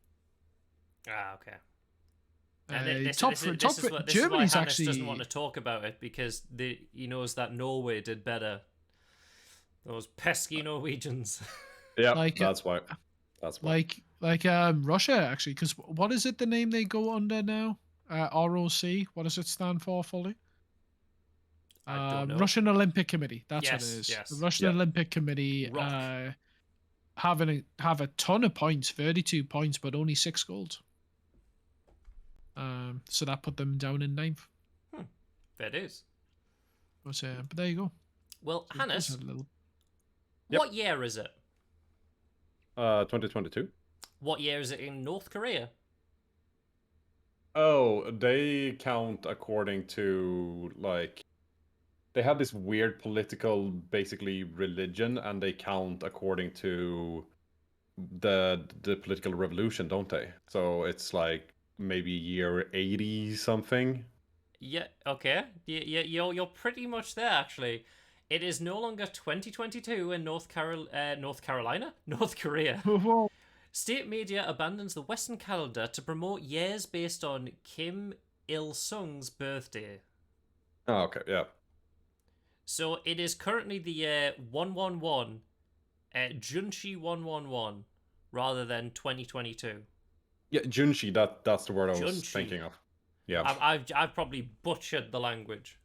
Ah, okay. Germany's actually doesn't want to talk about it because he knows that Norway did better. Those pesky Norwegians. Yeah, that's why. Like Russia actually, because what is it the name they go under now? ROC. What does it stand for fully? I don't know. Russian Olympic Committee. That's what it is. Yes. The Russian Olympic Committee have a ton of points, 32 points, but only 6 golds. So that put them down in 9th. That is. But there you go. Well, Hannes, what year is it? 2022. What year is it in North Korea? Oh, they count according to they have this weird political, basically religion, and they count according to the political revolution, don't they? So it's like maybe year 80 something. Yeah. Okay. Yeah. You're pretty much there actually. It is no longer 2022 in North Carolina? North Korea. Whoa. State media abandons the Western calendar to promote years based on Kim Il Sung's birthday. Oh, okay, yeah. So it is currently the year 111, Junshi 111, rather than 2022. Yeah, Junshi, that's the word I was Junshi. thinking of. Yeah. I've probably butchered the language.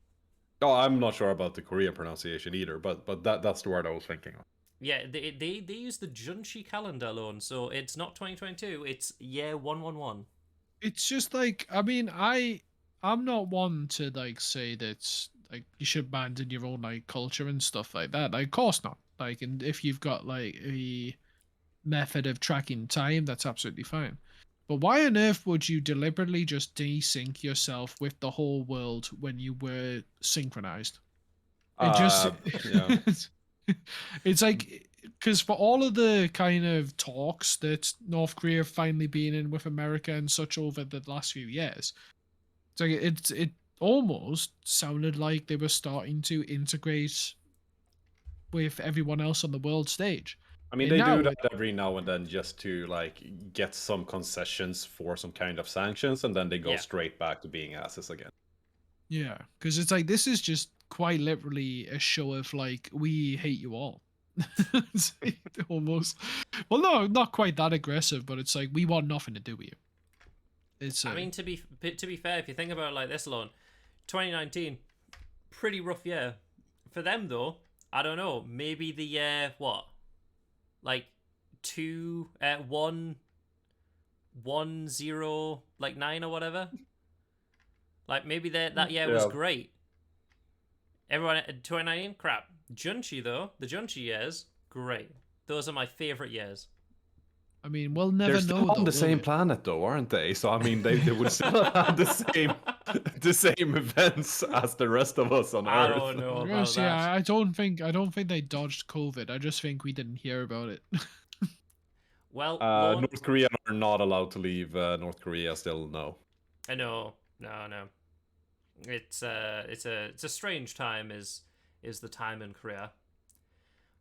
Oh, I'm not sure about the Korean pronunciation either, but that's the word I was thinking of. Yeah, they use the Junshi calendar alone, so it's not 2022, it's year 111. It's just like, I mean, I'm not one to like say that like you should abandon your own like culture and stuff like that. Like, of course not. Like, and if you've got like a method of tracking time, that's absolutely fine. But why on earth would you deliberately just desync yourself with the whole world when you were synchronized? It just Yeah. it's like, because for all of the kind of talks that North Korea have finally been in with America and such over the last few years, it's like it almost sounded like they were starting to integrate with everyone else on the world stage. I mean, And they do now that every now and then just to like get some concessions for some kind of sanctions, and then they go Yeah. straight back to being asses again. Yeah, because it's like this is just quite literally a show of like, we hate you all. It's like, almost. Well, no, not quite that aggressive, but it's like, we want nothing to do with you. It's I mean, to be fair, if you think about it like this alone, 2019, pretty rough year for them though. I don't know, maybe the year like 110 like 9 or whatever. Like maybe that year was Yeah. great. Everyone 2019 crap. Junshi though, the Junshi years great. Those are my favorite years. I mean, we'll never They're know. still on though, the will same we? planet, though, aren't they? So I mean, they would still have the same events as the rest of us on I Earth. don't know about Yes, that. yeah, I don't think they dodged COVID. I just think we didn't hear about it. Well, Lorne, North Korea are not allowed to leave North Korea still, no. no. It's a strange time is the time in Korea.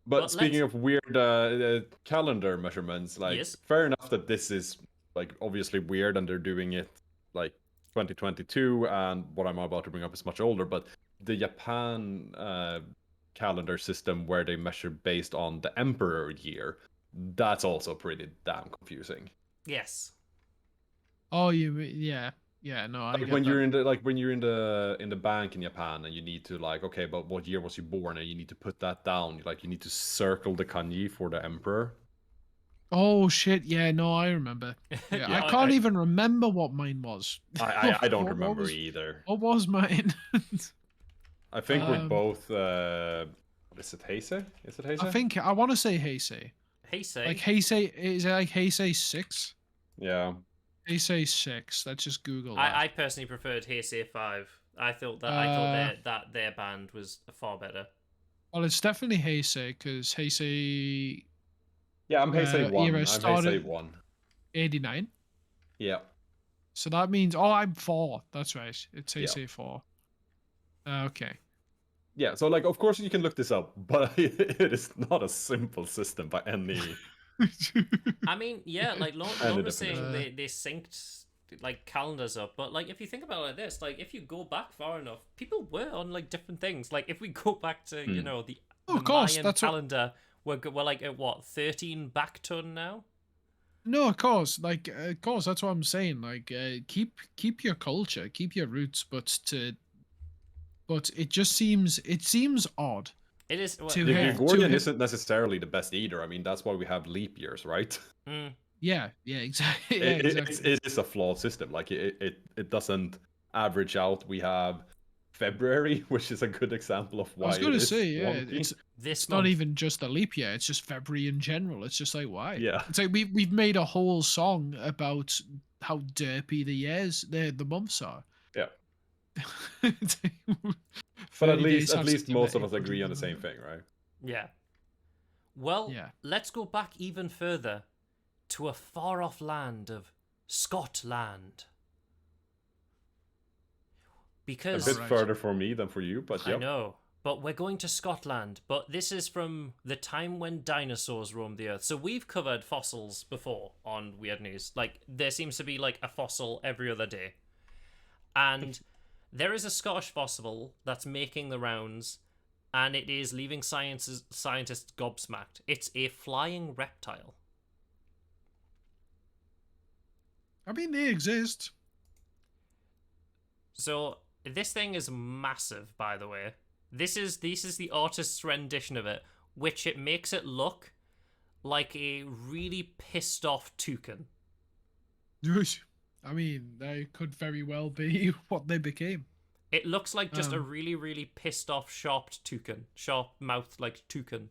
But speaking let's- of weird calendar measurements, like, Yes. fair enough that this is, like, obviously weird and they're doing it, like, 2022, and what I'm about to bring up is much older, but the Japan calendar system where they measure based on the emperor year, that's also pretty damn confusing. Yes. Oh, yeah. No, I Like get when that. you're in the bank in Japan and you need to, like, okay, but what year was you born, and you need to put that down, like you need to circle the kanji for the emperor. Oh shit! Yeah, no, I remember. Yeah, Yeah, I can't even remember what mine was. I don't What remember was- either. What was mine? I think we're Um, both is it Heisei? Is it Heisei? I think I want to say Heisei. Heisei. Like Heisei, is it like Heisei 6? Yeah. Heisei 6. Let's just Google that. I personally preferred Heisei 5. I thought their band was far better. Well, it's definitely Heisei because Heisei Yeah, I'm Heisei 1. era I'm started- Heisei 1. 89. Yeah. So that means, I'm 4. That's right. It's Heisei 4. Okay. Yeah, so, like, of course you can look this up, but it is not a simple system by any... I mean, yeah, like Lorne And was saying definition. they synced like calendars up, but like if you think about it like this, like if you go back far enough, people were on like different things. Like if we go back to the Oh, of course, Mayan that's what- calendar, we're like at what 13 back ton now. No, of course. Like, of course, that's what I'm saying. Like, keep your culture, keep your roots, but it just seems odd. It is well, To The him- Gregorian him- isn't necessarily the best either. I mean, that's why we have leap years, right? Yeah, exactly. Yeah, It exactly. is a flawed system. Like, it doesn't average out. We have February, which is a good example of why I was going it to is say, yeah, wonky. this it's not month. even just a leap year. It's just February in general. It's just like, why? Yeah. It's like we've made a whole song about how derpy the months are. Yeah. It's like, But 30 days at have least September, most of us April, agree on the June, same November. thing, right? Yeah. Well, Yeah. let's go back even further to a far off land of Scotland. A Because bit Alright. further for me than for you, but I yeah. know. but we're going to Scotland. But this is from the time when dinosaurs roamed the earth. So we've covered fossils before on Weird News. Like, there seems to be like a fossil every other day. And there is a Scottish fossil that's making the rounds, and it is leaving scientists gobsmacked. It's a flying reptile. I mean, they exist. So this thing is massive, by the way. This is the artist's rendition of it, which it makes it look like a really pissed off toucan. I mean, they could very well be what they became. It looks like just a really, really pissed off, sharp-mouthed like toucan.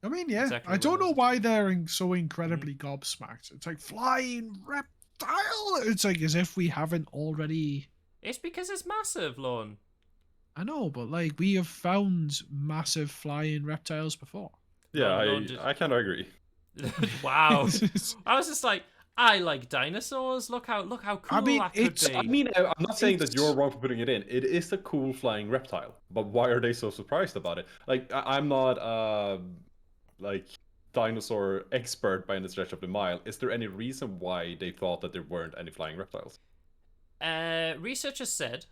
I mean, yeah, Exactly I what don't it know is. why they're so incredibly gobsmacked. It's like flying reptile. It's like as if we haven't already. It's because it's massive, Lorne. I know, but like we have found massive flying reptiles before. Yeah, No, I kind of agree. Wow. I was just like, I like dinosaurs. Look how cool I mean, that could it's- be. I mean, I'm not saying that It's- you're wrong for putting it in. It is a cool flying reptile, but why are they so surprised about it? Like, I'm not like dinosaur expert by any stretch of the mile. Is there any reason why they thought that there weren't any flying reptiles? Researchers said.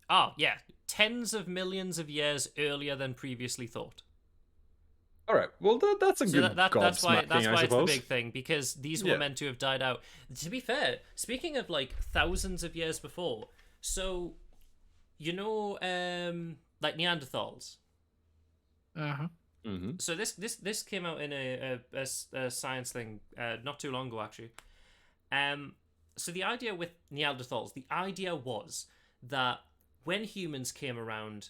Oh, yeah. Tens of millions of years earlier than previously thought. All right, well that's a So good that's why gobsmacking, I it's the suppose. big thing, because these were Yeah. meant to have died out. To be fair, speaking of like thousands of years before, so you know, like Neanderthals. Uh-huh. Mm-hmm. So this came out in a science thing not too long ago, actually. So the idea with Neanderthals, the idea was that when humans came around,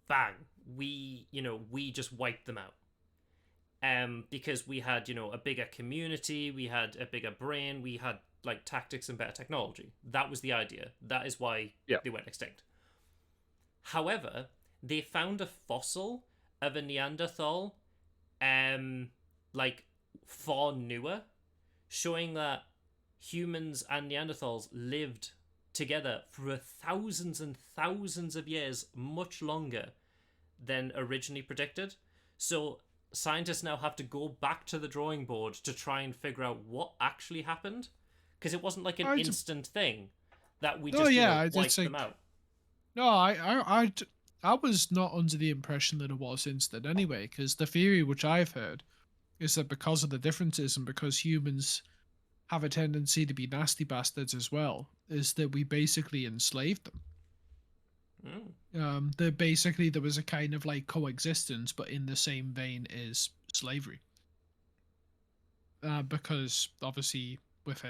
bang, we just wiped them out. Because we had, a bigger community, we had a bigger brain, we had like tactics and better technology. That was the idea. That is why they went extinct. However, they found a fossil of a Neanderthal, like far newer, showing that humans and Neanderthals lived together for thousands and thousands of years, much longer than originally predicted. So scientists now have to go back to the drawing board to try and figure out what actually happened, because it wasn't like an instant thing that we just wiped them out. No, I was not under the impression that it was instant anyway, because the theory which I've heard is that because of the differences and because humans have a tendency to be nasty bastards as well, is that we basically enslaved them. That basically there was a kind of like coexistence, but in the same vein as slavery. Because obviously with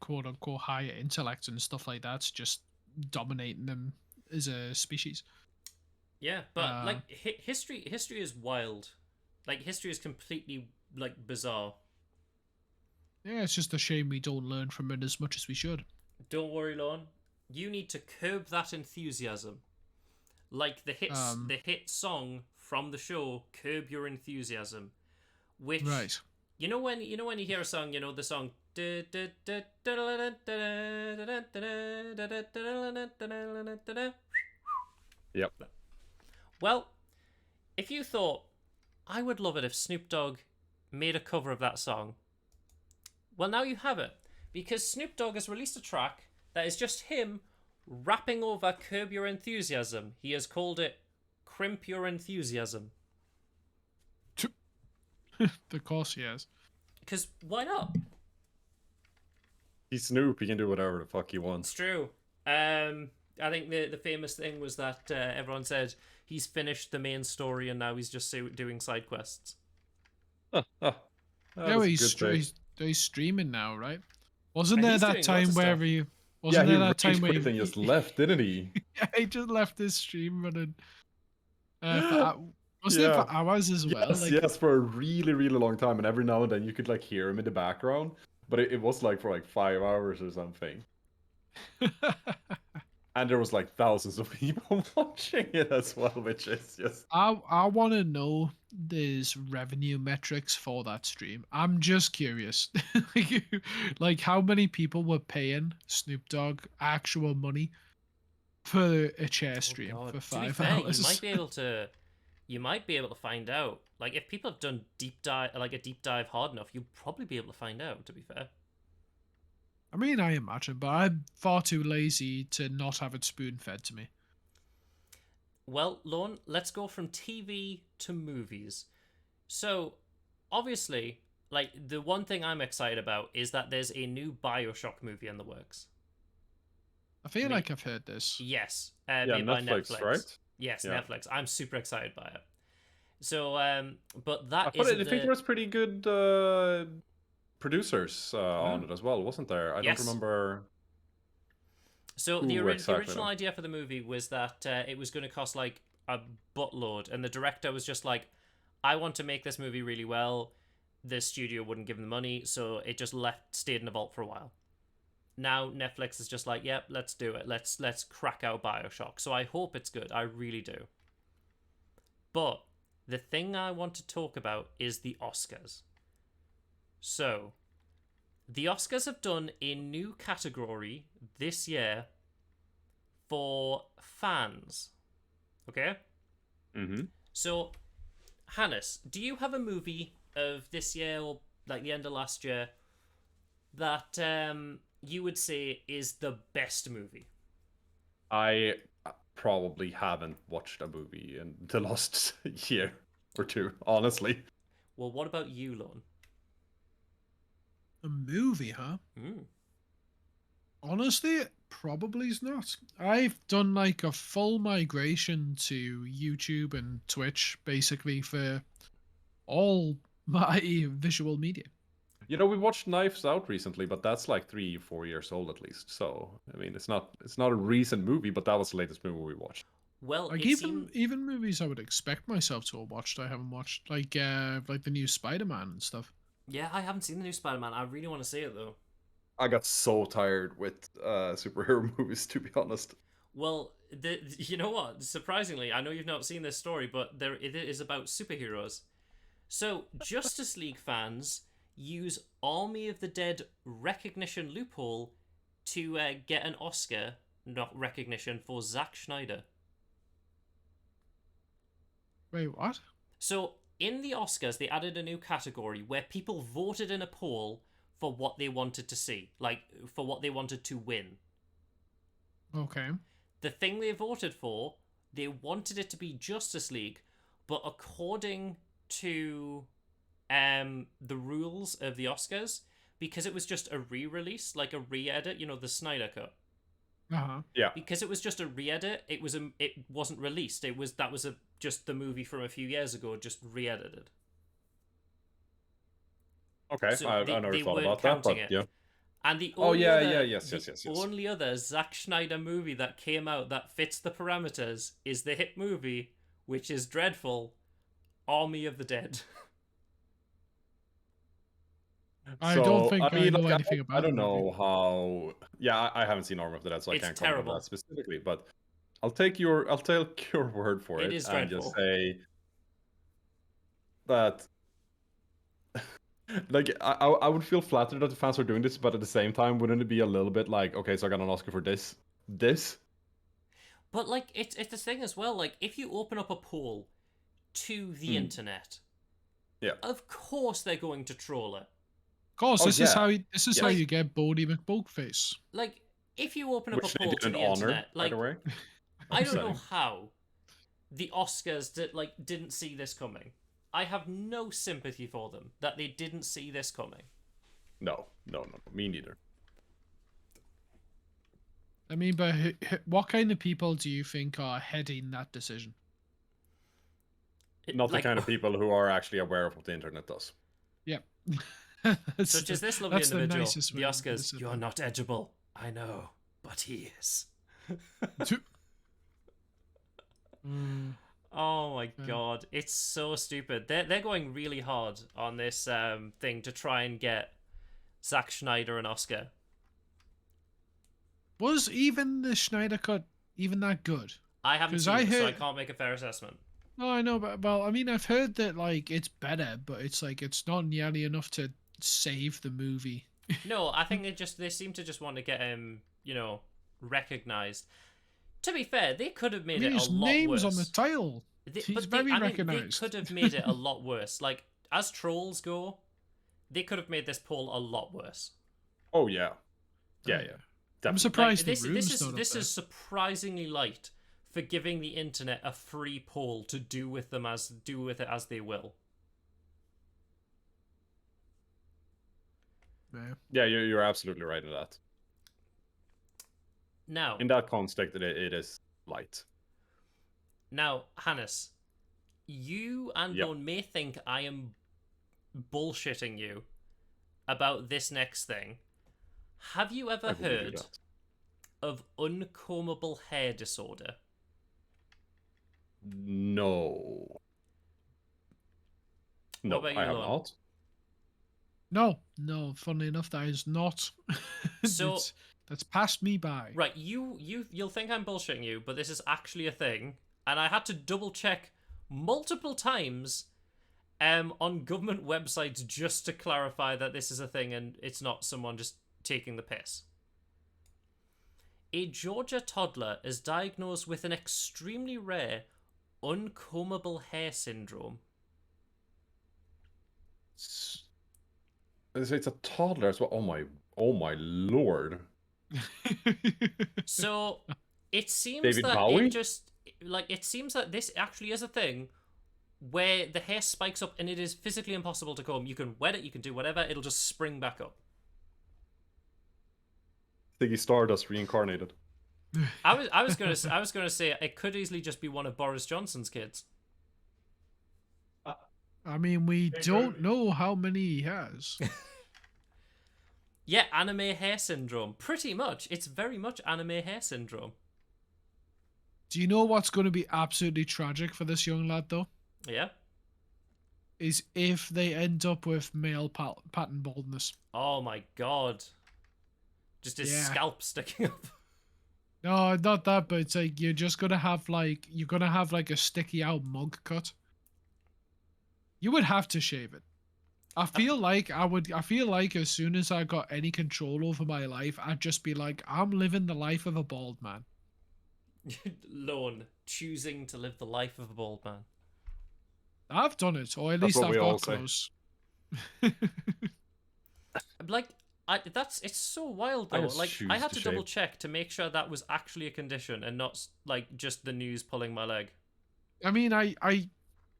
quote unquote higher intellect and stuff like that, just dominating them as a species. Yeah, but like history is wild. Like history is completely like bizarre. Yeah, it's just a shame we don't learn from it as much as we should. Don't worry, Lorne. You need to curb that enthusiasm, like the hit song from the show "Curb Your Enthusiasm," which you know when you hear a song, the song. Yep. Well, if you thought I would love it if Snoop Dogg made a cover of that song, well, now you have it, because Snoop Dogg has released a track that is just him rapping over Curb Your Enthusiasm. He has called it Crimp Your Enthusiasm. Of course he has. Because why not? He's Snoop, he can do whatever the fuck he It's wants. true. I think the famous thing was that everyone said he's finished the main story and now he's just doing side quests. He's streaming now, right? Wasn't And there he's that doing time lots of where stuff. he wasn't he there that time rage where quit and just left, didn't he? Yeah, he just left his stream running. Wasn't it for hours as well? Yes, for a really, really long time, and every now and then you could like hear him in the background, but it was like for like 5 hours or something. And there was like thousands of people watching it as well, which is just I want to know there's revenue metrics for that stream. I'm just curious, like how many people were paying Snoop Dogg actual money for a chair stream God. for To be 5 fair, hours. you might be able to find out. Like if people have done a deep dive hard enough, you'll probably be able to find out. To be fair. I mean, I imagine, but I'm far too lazy to not have it spoon fed to me. Well, Lorne, let's go from TV to movies. So, obviously, like the one thing I'm excited about is that there's a new Bioshock movie in the works. I feel like I've heard this. Yes, yeah, made by Netflix, Netflix. right? Yes, Yeah. Netflix. I'm super excited by it. So, but that I isn't think there was pretty good producers on it as well, wasn't there? I Yes. don't remember. So who the exactly original though. idea for the movie was that it was going to cost like a buttload, and the director was just like, "I want to make this movie really well." The studio wouldn't give him the money, so it just stayed in the vault for a while. Now Netflix is just like, "Yep, let's do it. Let's crack out Bioshock." So I hope it's good. I really do. But the thing I want to talk about is the Oscars. So, the Oscars have done a new category this year for fans. Okay? Mm-hmm. So, Hannes, do you have a movie of this year or like the end of last year that you would say is the best movie? I probably haven't watched a movie in the last year or two, honestly. Well, what about you, Lon? A movie, huh? Honestly, probably is not. I've done like a full migration to YouTube and Twitch basically for all my visual media. You know, we watched Knives Out recently, but that's like 3-4 years old at least. So I mean, it's not a recent movie, but that was the latest movie we watched. Well, Like even movies I would expect myself to have watched, I haven't watched. Like the new Spider-Man and stuff. Yeah, I haven't seen the new Spider-Man. I really want to see it though. I got so tired with superhero movies, to be honest. Well, you know what? Surprisingly, I know you've not seen this story, but it is about superheroes. So, Justice League fans use Army of the Dead recognition loophole to get an Oscar not recognition for Zack Snyder. Wait, what? So, in the Oscars, they added a new category where people voted in a poll for what they wanted to see, like for what they wanted to win. Okay. The thing they voted for, they wanted it to be Justice League, but according to the rules of the Oscars, because it was just a re-release, like a re-edit, you know, the Snyder Cut. Uh-huh. Yeah. Because it was just a re-edit, it wasn't released. That was just the movie from a few years ago, just re-edited. Okay, So I never thought about that, but yeah. And the only yes. yes. Only other Zack Snyder movie that came out that fits the parameters is the hit movie, which is dreadful, Army of the Dead. I don't think I know like, anything about I don't the movie. know how. Yeah, I haven't seen Army of the Dead, so I It's can't comment on terrible. that specifically. But I'll take your word for it, It is and dreadful. just say that. Like I would feel flattered that the fans are doing this, but at the same time, wouldn't it be a little bit like, okay, so I got an Oscar for this? But like it's the thing as well, like if you open up a poll to the internet, yeah, of course they're going to troll it. Of course, this is how you get Bodie McBoatface. Like if you open up which a poll to the internet, like by the way. I don't know how the Oscars didn't see this coming. I have no sympathy for them that they didn't see this coming. No, me neither. I mean, but what kind of people do you think are heading that decision? Not the kind of people who are actually aware of what the internet does. Yep. Such as this lovely individual, the Oscars, you're that. not edgeable. I know, but he is. Oh my god, it's so stupid. They're going really hard on this thing to try and get Zack Snyder an Oscar. Was even the Schneider cut even that good? I haven't 'Cause seen I it, so I heard- can't make a fair assessment. No, I know, but well, I mean, I've heard that like it's better, but it's like it's not nearly enough to save the movie. No, I think they seem to just want to get him, recognized. To be fair, they could have I made mean, it a his lot name's worse. on the title. He's very they recognized. could have made it a lot worse. Like, as trolls go, they could have made this poll a lot worse. Oh yeah, yeah. I'm Definitely. surprised Like, the room's not up this there. is surprisingly light for giving the internet a free poll to do with it as they will. Yeah. Yeah, you're absolutely right in that. Now, In that context, it is light. Now, Hannes, you and Yep. Lone may think I am bullshitting you about this next thing. Have you ever I believe you heard that. of uncombable hair disorder? No. No, about I you, have Lon? not. No. Funnily enough, that is not. So- that's passed me by. Right, you'll think I'm bullshitting you, but this is actually a thing, and I had to double check multiple times on government websites just to clarify that this is a thing and it's not someone just taking the piss. A Georgia toddler is diagnosed with an extremely rare uncombable hair syndrome. It's a toddler as well. Oh my lord. So it seems David that Bowie? it seems that this actually is a thing where the hair spikes up and it is physically impossible to comb. You can wet it, you can do whatever, it'll just spring back up. Ziggy Stardust reincarnated. I was gonna say it could easily just be one of Boris Johnson's kids. I mean, we don't know how many he has. Yeah, anime hair syndrome. Pretty much. It's very much anime hair syndrome. Do you know what's going to be absolutely tragic for this young lad, though? Yeah? Is if they end up with male pattern baldness. Oh my god. Just his Yeah. scalp sticking up. No, not that, but it's like you're just gonna have like a sticky out mug cut. You would have to shave it. I feel like as soon as I got any control over my life, I'd just be like, I'm living the life of a bald man. Lone, choosing to live the life of a bald man. I've done it, or at That's least what I've we all got say. close. Like, it's so wild I though. just Like, choose I had to to double shave. check to make sure that was actually a condition and not like just the news pulling my leg. I mean, I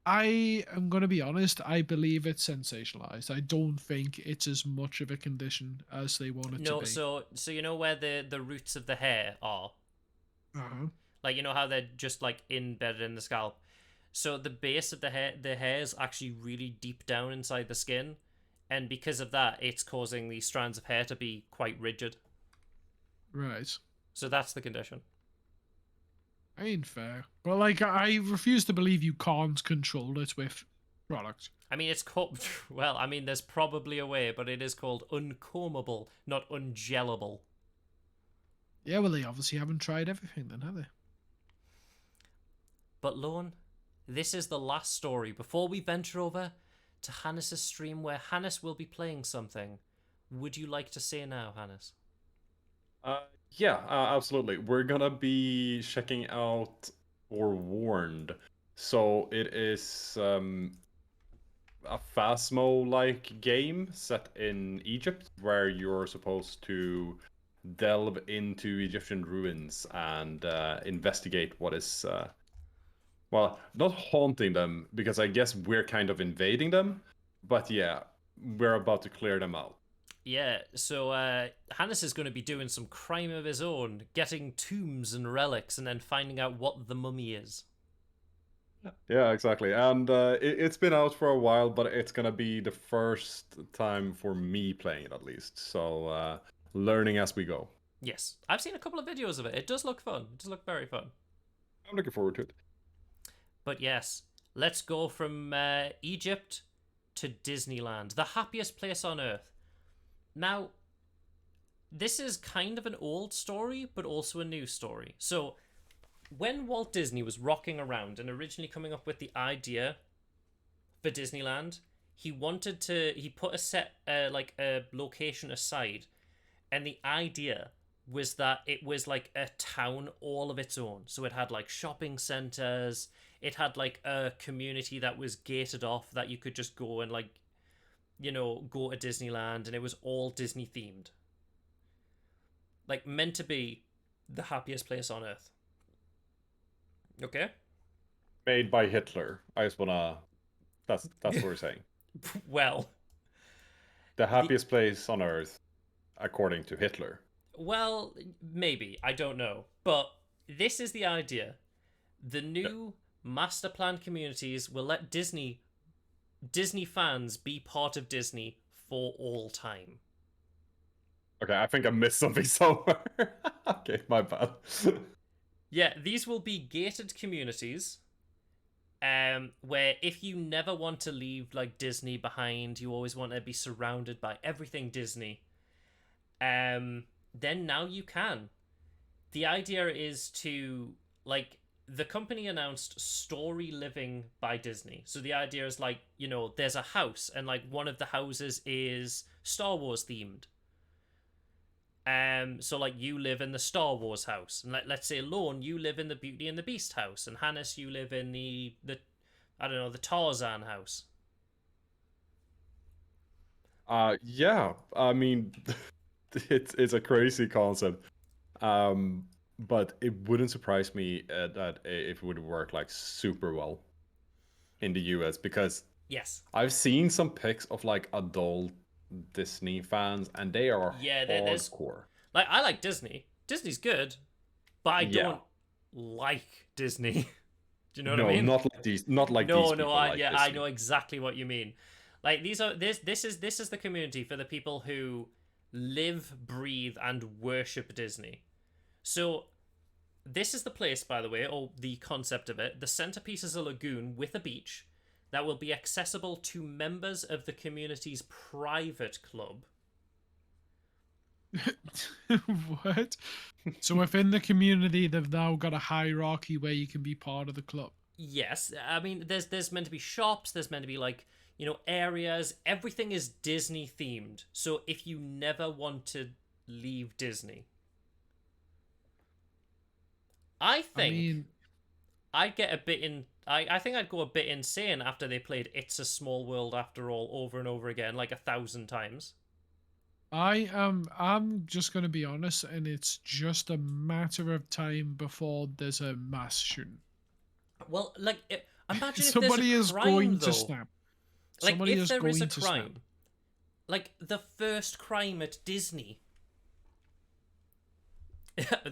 am gonna be honest. I believe it's sensationalized. I don't think it's as much of a condition as they want it to No, be. so you know where the roots of the hair are? Uh-huh. Like, you know how they're just like embedded in the scalp. So the base of the hair is actually really deep down inside the skin, and because of that, it's causing these strands of hair to be quite rigid. Right. So that's the condition. Ain't fair. But like, I refuse to believe you can't control it with product. I mean, it's called well. I mean, there's probably a way, but it is called uncombable, not ungellable. Yeah, well, they obviously haven't tried everything then, have they? But Lorne, this is the last story before we venture over to Hannes' stream where Hannes will be playing something. Would you like to say now, Hannes? Yeah, absolutely. We're gonna be checking out Forewarned. So it is a Phasmo-like game set in Egypt where you're supposed to delve into Egyptian ruins and investigate what is, well, not haunting them, because I guess we're kind of invading them, but yeah, we're about to clear them out. Yeah, so Hannes is going to be doing some crime of his own, getting tombs and relics, and then finding out what the mummy is. Yeah, exactly. And it's been out for a while, but it's gonna be the first time for me playing it at least. So learning as we go. Yes, I've seen a couple of videos of it. It does look fun. It does look very fun. I'm looking forward to it. But yes, let's go from Egypt to Disneyland, the happiest place on earth. Now, this is kind of an old story, but also a new story. So, when Walt Disney was rocking around and originally coming up with the idea for Disneyland, he put a set, like a location aside, and the idea was that it was like a town all of its own. So it had like shopping centers, it had like a community that was gated off that you could just go and like, go to Disneyland, and it was all Disney themed. Like meant to be the happiest place on earth. Okay? Made by Hitler. I just wanna. That's what we're saying. Well, The happiest place on earth, according to Hitler. well, maybe. I don't know. But this is the idea. The new master plan communities will let Disney fans be part of Disney for all time. Okay, I think I missed something somewhere. Okay, my bad. Yeah, these will be gated communities, where if you never want to leave like Disney behind, you always want to be surrounded by everything Disney. Then now you can. The idea is to like the company announced Story Living by Disney. So the idea is like, there's a house and like one of the houses is Star Wars themed. So like you live in the Star Wars house, and let's say Lorne, you live in the Beauty and the Beast house, and Hannes, you live in the I don't know, the Tarzan house. Yeah. I mean, it's a crazy concept. But it wouldn't surprise me that if it would work like super well in the US, because Yes. I've seen some pics of like adult Disney fans, and they are there's hardcore. like I like Disney. Disney's good, but I don't like Disney. Do you know what I mean? Not like these. Not like these. No. Like I Disney. know exactly what you mean. Like this is the community for the people who live, breathe, and worship Disney. So this is the place, by the way, or the concept of it. The centerpiece is a lagoon with a beach that will be accessible to members of the community's private club. What? So within the community, they've now got a hierarchy where you can be part of the club. Yes, I mean, there's meant to be shops. There's meant to be like areas. Everything is Disney themed. So if you never want to leave Disney, I think I'd get a bit in. I think I'd go a bit insane after they played "It's a Small World After All" over and over again, like 1,000 times. I'm just gonna be honest, and it's just a matter of time before there's a mass shooting. Well, like imagine if somebody there's is a crime, going though. to snap. Like Somebody if there is a going to snap. crime, like the first crime at Disney.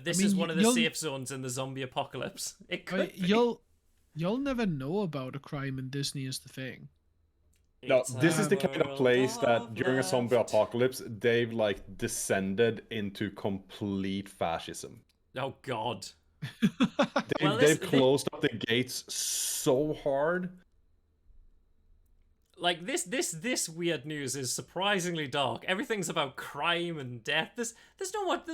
This is one of the safe zones in the zombie apocalypse. It could be. You'll never know about a crime in Disney is the thing. No, this is the kind of place that during a zombie apocalypse, they've like descended into complete fascism. Oh God. They've closed up the gates so hard. Like this weird news is surprisingly dark. Everything's about crime and death. There's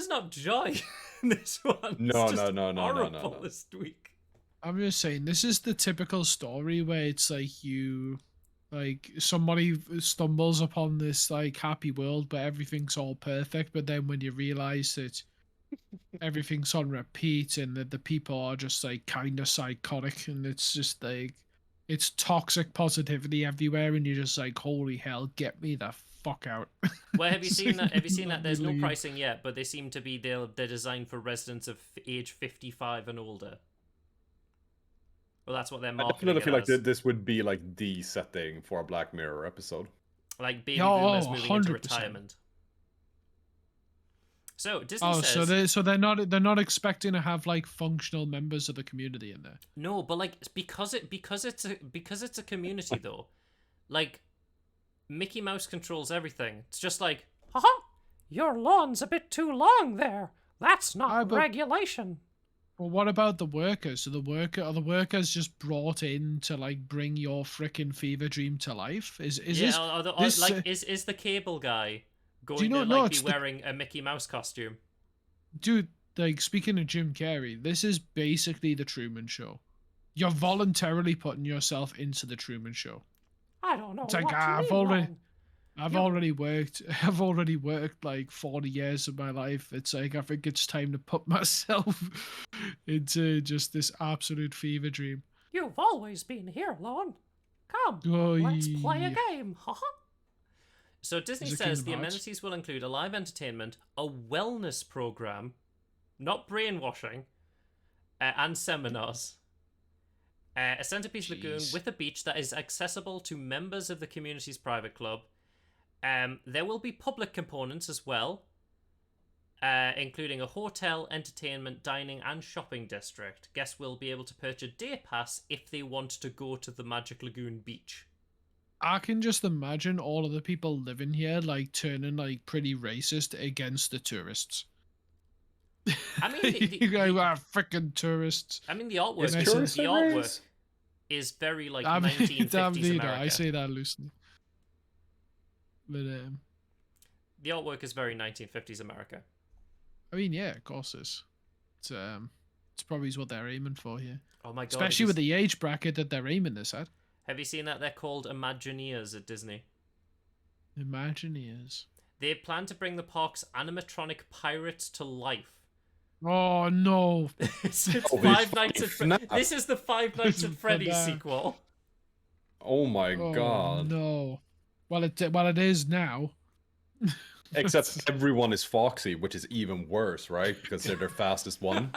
not joy in this one. No. This week. I'm just saying, this is the typical story where it's like somebody stumbles upon this like happy world, but everything's all perfect. But then when you realize that everything's on repeat and that the people are just like kind of psychotic, and it's just like it's toxic positivity everywhere, and you're just like, holy hell, get me the fuck out. Well, have you seen that? Have you seen that? There's no pricing yet, but they seem to be they're designed for residents of age 55 and older. Well, that's what they're marketing. I definitely feel like this would be like the setting for a Black Mirror episode. Like baby boomers moving 100%. into retirement. So Disney says. So they're not expecting to have like functional members of the community in there. No, but like because it's a community though, like Mickey Mouse controls everything. It's just like, haha, your lawn's a bit too long there. That's not regulation. Well, what about the workers? Are the workers just brought in to like bring your frickin' fever dream to life? Is the cable guy going know- to no, like be it's the- wearing a Mickey Mouse costume. Dude, like, speaking of Jim Carrey, this is basically the Truman Show. You're voluntarily putting yourself into the Truman Show. I don't know It's like, what ah, you mean, Ron. I've You- already worked like 40 years of my life. It's like, I think it's time to put myself into just this absolute fever dream. You've always been here, Lon. Come, Oh, let's play a game. So Disney Is it says the Kingdom Hearts? amenities will include a live entertainment, a wellness program, not brainwashing, and seminars. A centerpiece lagoon Jeez. with a beach that is accessible to members of the community's private club. There will be public components as well, including a hotel, entertainment, dining, and shopping district. Guests will be able to purchase a day pass if they want to go to the Magic Lagoon beach. I can just imagine all of the people living here like turning like pretty racist against the tourists. I mean, you guys are freaking tourists. I mean, the artwork. Is The tourists a artwork race? is very like I mean, 1950s America. I say that loosely. But The artwork is very 1950s America. I mean, yeah, of course it's probably what they're aiming for here. Oh my god! Especially with the age bracket that they're aiming this at. Have you seen that? They're called Imagineers at Disney. Imagineers. They plan to bring the park's animatronic pirates to life. Oh no! It's Holy Five Nights at snap. This is the Five Nights at is Freddy's bad. sequel. Oh my Oh god. no! Well, it is now. Except everyone is Foxy, which is even worse, right? Because they're their fastest one.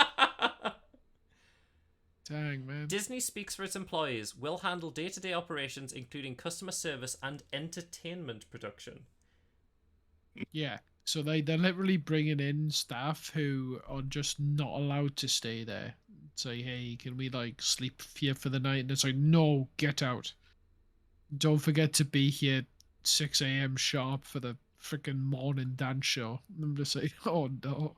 Dang, man. Disney speaks for its employees, will handle day-to-day operations, including customer service and entertainment production. Yeah. So they're literally bringing in staff who are just not allowed to stay there. Say, hey, can we like sleep here for the night? And it's like, no, get out. Don't forget to be here 6 a.m. sharp for the freaking morning dance show. I'm just like, oh no.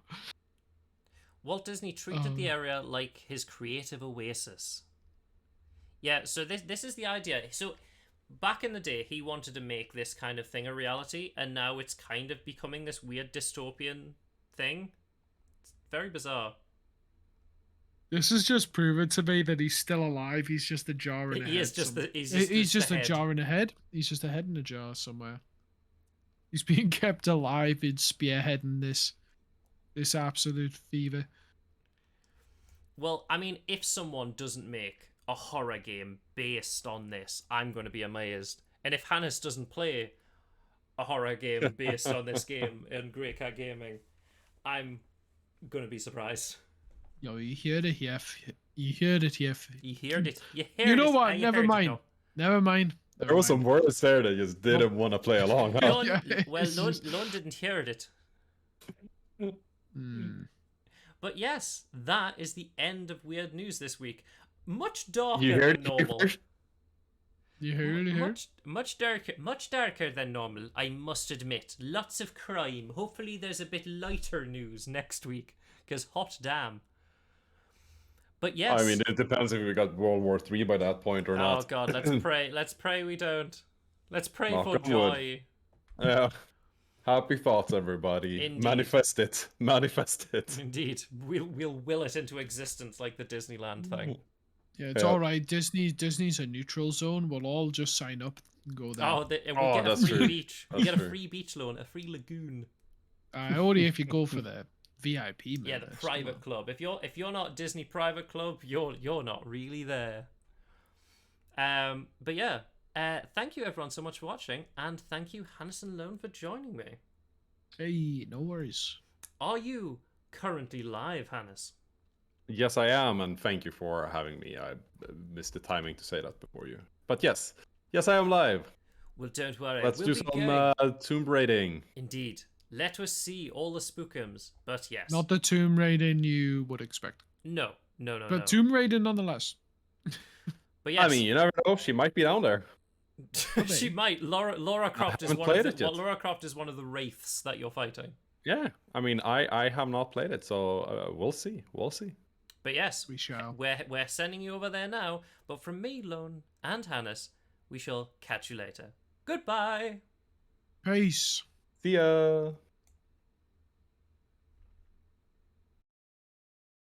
Walt Disney treated the area like his creative oasis. Yeah, so this is the idea. So back in the day, he wanted to make this kind of thing a reality, and now it's kind of becoming this weird dystopian thing. It's very bizarre. This is just proven to me that he's still alive. He's just a jar in a He head. is just somewhere. the he's He's just the a head. jar in a head. He's just a head in a jar somewhere. He's being kept alive in spearheading this absolute fever. Well, I mean, if someone doesn't make a horror game based on this, I'm going to be amazed. And if Hannes doesn't play a horror game based on this game in Grey Cat Gaming, I'm going to be surprised. Yo, you heard it here. You heard it here. You heard it. You heard You know it. what? You Never heard it, mind. no. Never mind. There were some words there that just didn't want to play along. Huh? Lon, Yeah, well, it's Lon, just- Lon didn't hear it. Hmm. But yes, that is the end of weird news this week. Much darker You than heard normal. it? You heard it here? Much darker than normal, I must admit. Lots of crime. Hopefully there's a bit lighter news next week, because hot damn. But yes. I mean, it depends if we got World War III by that point or oh not. god, let's pray. Let's pray we don't. Let's pray Knock for on wood. joy. Yeah. Happy thoughts, everybody. Indeed. Manifest it. Manifest it. Indeed, we'll will it into existence like the Disneyland thing. Yeah, it's Yeah. all right. Disney's a neutral zone. We'll all just sign up and go there. Oh, we'll Oh, get a that's free true. beach. We That's get a true. free beach loan, a free lagoon. Only if you go for the VIP. Yeah, the members, private come on. club. If you're not Disney private club, you're not really there. But yeah, thank you everyone so much for watching, and thank you Hannes and Lone for joining me. Hey, no worries. Are you currently live, Hannes? Yes, I am, and thank you for having me. I missed the timing to say that before you. But yes, I am live. Well, don't worry. Let's we'll do be some going. tomb raiding. Indeed. Let us see all the spookums. But yes. Not the tomb raiding you would expect, No. but tomb raiding nonetheless. But yes. I mean, you never know. She might be down there. she might. Laura Croft is haven't one of played the, it yet. Laura Croft is one of the wraiths that you're fighting. Yeah. I mean, I have not played it, so we'll see. We'll see. But yes, We shall. we're sending you over there now. But from me, Lone, and Hannes, we shall catch you later. Goodbye. Peace. See ya.